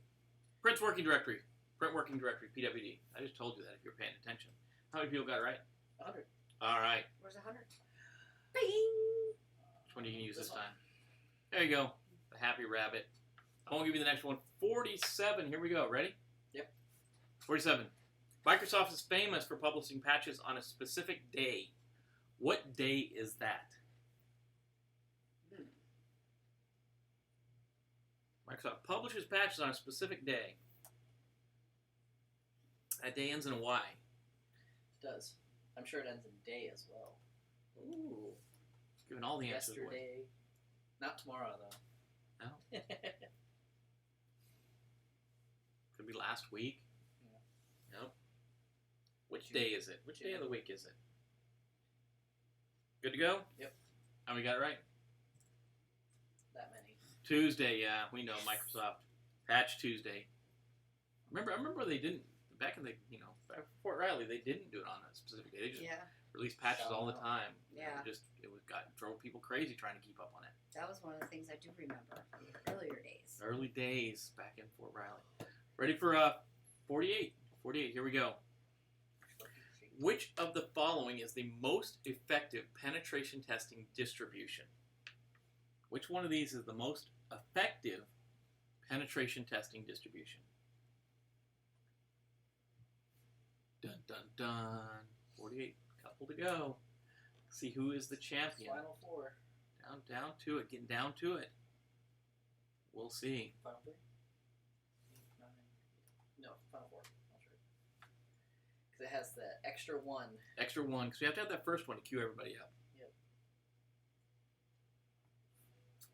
Print working directory. Print working directory. PWD. I just told you that if you're paying attention. How many people got it right? 100. All right. Where's 100? Bing! Which one do you can use this This one. time? There you go. The happy rabbit. I won't give you the next one. 47. Here we go. Ready? Yep. 47. Microsoft is famous for publishing patches on a specific day. What day is that? Microsoft publishes patches on a specific day. That day ends in a Y. It does. I'm sure it ends in day as well. Ooh. Giving all the answers away. Yesterday. Not tomorrow, though. No. Could be last week. Yeah. Nope. Which day is it? Which day of the week is it? Good to go? Yep. And we got it right? That many. Tuesday, yeah. We know Microsoft. Patch Tuesday. I remember they didn't, back in the, back at Fort Riley, they didn't do it on a specific day. They just Yeah, released patches all the time. Yeah. Drove people crazy trying to keep up on it. that was one of the things I do remember from the earlier days. Early days back in Fort Riley. Ready for 48. 48, here we go. Which of the following is the most effective penetration testing distribution? Which one of these is the most effective penetration testing distribution? Dun dun dun. 48, couple to go. See who is the champion. Final 4. Down to it, getting down to it. We'll see. Final 3. 9. No, final 4. That's right. Because it has the extra 1. Extra 1, because we have to have that first one to cue everybody up.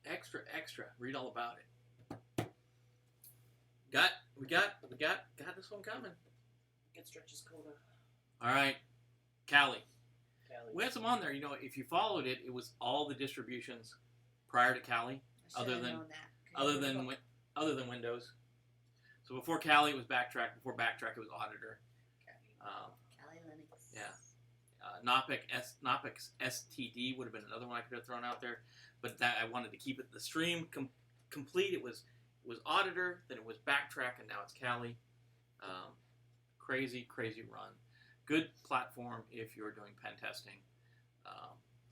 Yep. Extra. Read all about it. We got this one coming. Good stretches, Coda. All right, Callie. Callie. We had some on there. If you followed it, it was all the distributions prior to Callie, I should Other have than- known that. other than Windows. So before Callie, it was Backtrack. Before Backtrack, it was Auditor. Kali Linux. Yeah. Knoppix STD would have been another one I could have thrown out there, but that I wanted to keep it the stream complete. It was Auditor, then it was Backtrack, and now it's Callie. Crazy run. Good platform if you're doing pen testing.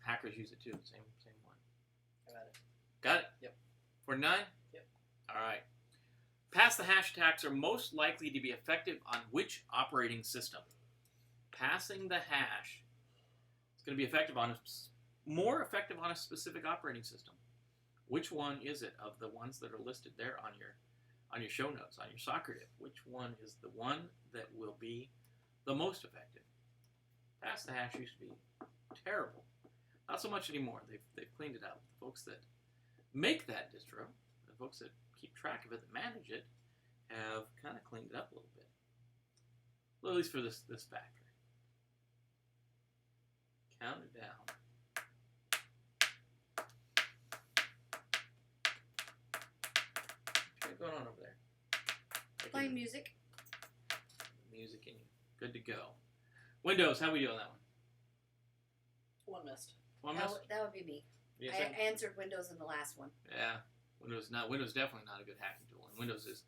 Hackers use it too. Same one. I got it. Got it? Yep. 49? Yep. All right. Pass the hash attacks are most likely to be effective on which operating system? Passing the hash is going to be more effective on a specific operating system. Which one is it of the ones that are listed there on your show notes, on your socrative? Which one is the one that will be the most effective? Pass the hash used to be terrible. Not so much anymore. They've cleaned it up. The folks that make that distro, the folks that keep track of it, that manage it, have kind of cleaned it up a little bit. Well, at least for this factory. Count it down. What's going on over there? Playing music. Music in you. Good to go. Windows, how we doing on that one? 1 missed. One That, miss? that would be me. Yes, I sir? answered Windows in the last one. Yeah. Windows definitely not a good hacking tool, and Windows is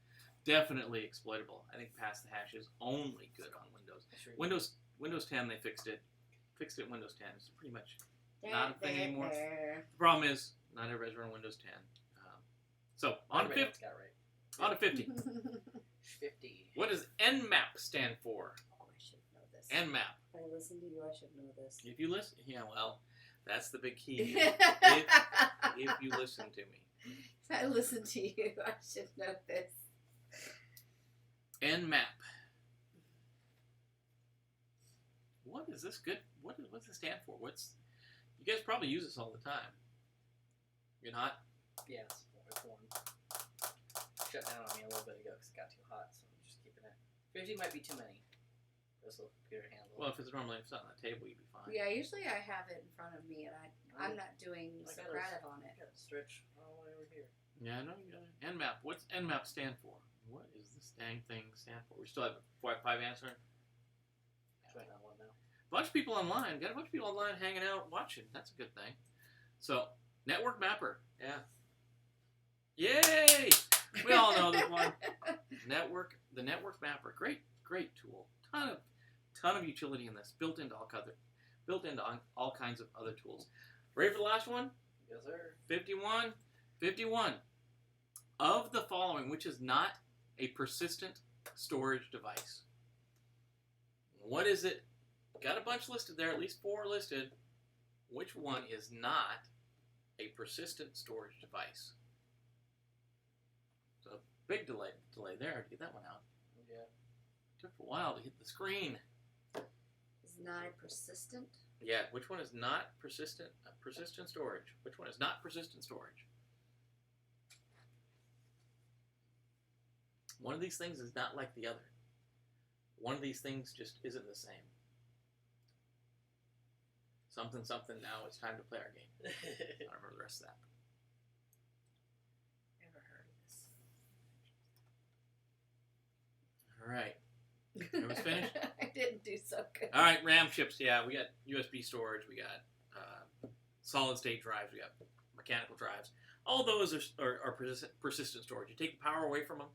definitely exploitable. I think pass the hash is only good on Windows. Windows 10, they fixed it. Fixed it in Windows 10. It's pretty much not a thing anymore. The problem is not everybody's running Windows 10. So on to 50. Got it right. On to 50. 50. What does Nmap stand for? Oh, I should know this. Nmap. If I listen to you, I should know this. If you listen, yeah, well, that's the big key. If you listen to me. If I listen to you, I should know this. Nmap. What is this good? What's it stand for? You guys probably use this all the time. You're not? Yes, it's 1. Shut down on me a little bit ago because it got too hot, so I'm just keeping it. 50 might be too many. This little computer handle. Well, if it's on the table, you'd be fine. Yeah, usually I have it in front of me, and I'm not doing I got socrative on it. I got to stretch all the way over here. Yeah, I know you got it. Nmap. What's Nmap stand for? What is this dang thing stand for? We still have 5 answering? Waiting on 1 now. bunch of people online. Got a bunch of people online hanging out, watching. That's a good thing. So, Network Mapper. Yeah. Yay! We all know this one. The Network Mapper. Great tool. Ton of utility in this. Built into all kinds of other tools. Ready for the last one? Yes, sir. 51. 51. Of the following, which is not a persistent storage device. What is it? Got a bunch listed there, at least 4 listed. Which one is not a persistent storage device? So big delay there to get that one out. Yeah. Took a while to hit the screen. Is not a persistent. Yeah, which one is not persistent storage? Which one is not persistent storage? One of these things is not like the other. One of these things just isn't the same. Something, now it's time to play our game. I don't remember the rest of that. Never heard of this. All right. Everyone's finished? I didn't do so good. All right, RAM chips. Yeah, we got USB storage. We got solid state drives. We got mechanical drives. All those are persistent storage. You take the power away from them,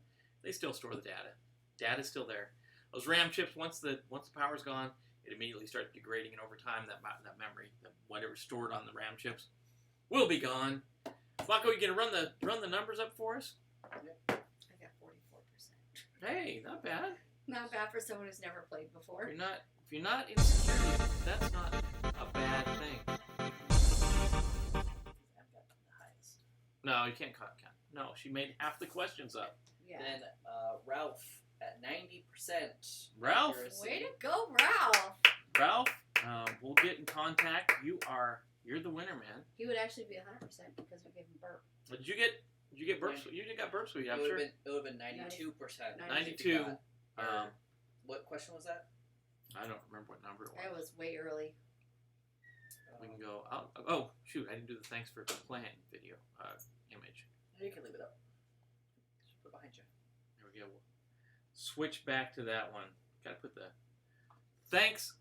they still store the data. Data's still there. Those RAM chips, once the power's gone, it immediately starts degrading, and over time, that memory, whatever's stored on the RAM chips, will be gone. Flacco, you gonna run the numbers up for us? I got 44%. Hey, not bad. Not bad for someone who's never played before. If you're not in security, that's not a bad thing. I've got the highest. No, you can't count. No, she made half the questions up. Yeah. Then Ralph at 90%. Ralph? accuracy. Way to go, Ralph. Ralph, we'll get in contact. You're the winner, man. He would actually be 100% because we gave him burp. Did you get burp? You got burp suite, I'm It sure. would have been 92%. 92. What question was that? I don't remember what number it was. That was way early. We can go out. Oh, shoot, I didn't do the thanks for playing video image. You can leave it up. Just put it behind you. There we go. We'll switch back to that one. Gotta put the thanks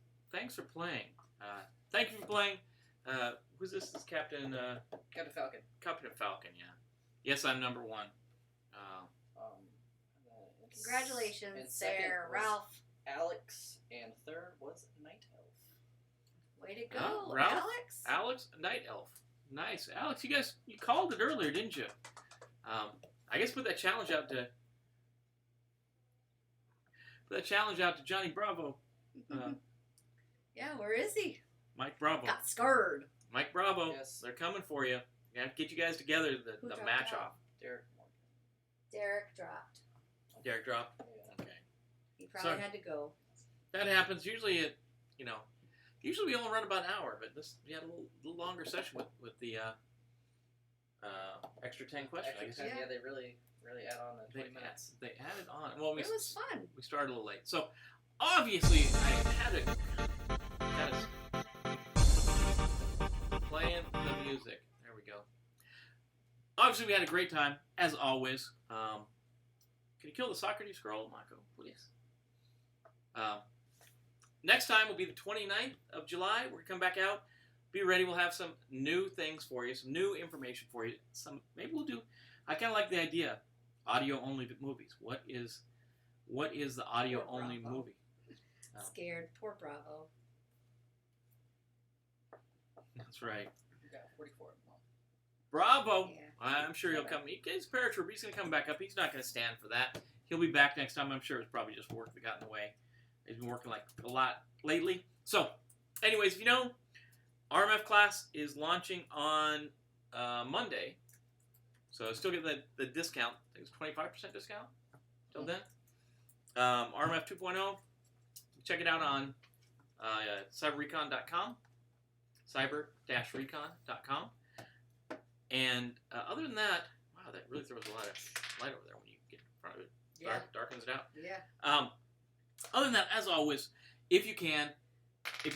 for playing. Thank you for playing. Who's this? This is Captain Captain Falcon. Captain Falcon, yeah. Yes, I'm number 1. Congratulations, and second there, was Ralph. Alex, and third was Night Elf. Way to go, Ralph? Alex. Alex, Night Elf. Nice. Alex, you called it earlier, didn't you? I guess put that challenge out to Johnny Bravo. Yeah, where is he? Mike Bravo. Got scared. Mike Bravo. Yes. They're coming for you. You have to get you guys together, Who the dropped match out? off. Derek Morgan. Derek dropped. Derek dropped. Yeah. Okay. He probably Sorry. had to go. That happens. Usually usually we only run about an hour, but we had a little longer session with the extra 10 questions. I guess. Extra time, Yeah. yeah, they really add on the 20 minutes. They added on. Well, It was fun. we started a little late. So, obviously, I had to playing the music. There we go. Obviously, we had a great time, as always. Can you kill the Socrative scroll, Mako, please? Next time will be the 29th of July. We're going to come back out. Be ready. We'll have some new things for you, some new information for you. Maybe we'll do. I kind of like the idea. Audio-only movies. What is the audio-only Bravo. movie? Scared. Poor Bravo. That's right. You got 44 of them. Bravo. Yeah. I'm sure he'll come. He's paratrooper. He's going to come back up. He's not going to stand for that. He'll be back next time. I'm sure it's probably just work that got in the way. He's been working like a lot lately. So, anyways, if you know, RMF class is launching on Monday. So still get the discount. I think it's 25% discount till then. RMF 2.0. Check it out on Cyber-Recon.com. Cyber-Recon.com. And other than that, wow, that really throws a lot of light over there when you get in front of it. Yeah. Darkens it out. Yeah. Other than that, as always, if you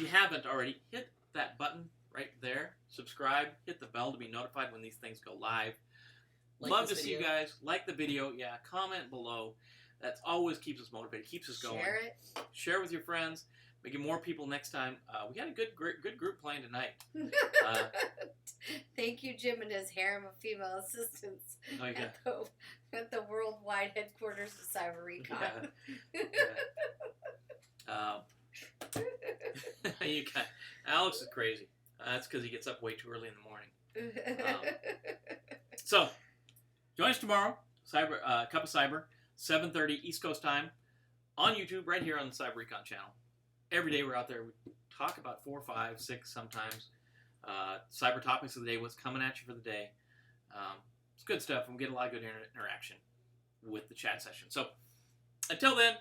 haven't already, hit that button right there. Subscribe. Hit the bell to be notified when these things go live. Love to see you guys. Like the video. Yeah. Comment below. That always keeps us motivated. Keeps us going. Share it. Share with your friends. Maybe more people next time. We got a good group playing tonight. Thank you, Jim, and his harem of female assistants Oh, yeah. at the worldwide headquarters of Cyber-Recon. You got, Alex is crazy. That's because he gets up way too early in the morning. So, join us tomorrow, Cup of Cyber, 7:30 East Coast time, on YouTube, right here on the Cyber-Recon channel. Every day we're out there. We talk about 4, 5, 6 sometimes. Cyber topics of the day, what's coming at you for the day. It's good stuff, and we get a lot of good interaction with the chat session. So, until then,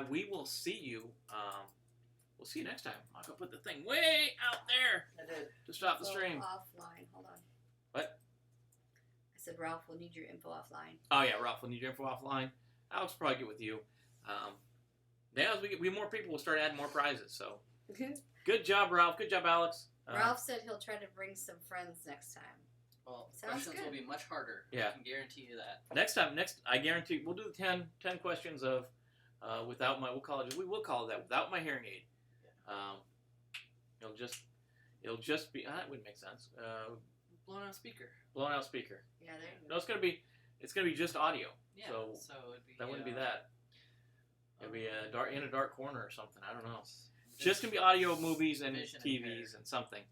we will see you. We'll see you next time. I'll go put the thing way out there to stop the stream. Offline. Hold on. What? I said Ralph will need your info offline. Oh yeah, Ralph will need your info offline. Alex will probably get with you. Now as we get more people, we'll start adding more prizes. So good job, Ralph. Good job, Alex. Ralph said he'll try to bring some friends next time. Well, Sounds questions good. will be much harder. Yeah. I can guarantee you that. Next I guarantee we'll do the 10 questions of without my. We will call it that without my hearing aid. It'll just be. That wouldn't make sense. Blown out speaker. Blown out speaker. Yeah, there you No, go. it's gonna be just audio. Yeah. So it'd be, that wouldn't be that. It'd be in a dark corner or something. I don't know. It's just gonna be audio, movies, and Vision TVs impaired. and something.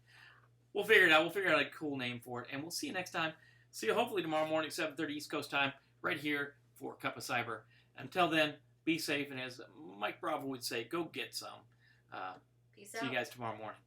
We'll figure it out. We'll figure out a cool name for it, and we'll see you next time. See you hopefully tomorrow morning, 7:30 East Coast time, right here for Cup of Cyber. Until then, be safe, and as Mike Bravo would say, go get some. Peace See out. you guys tomorrow morning.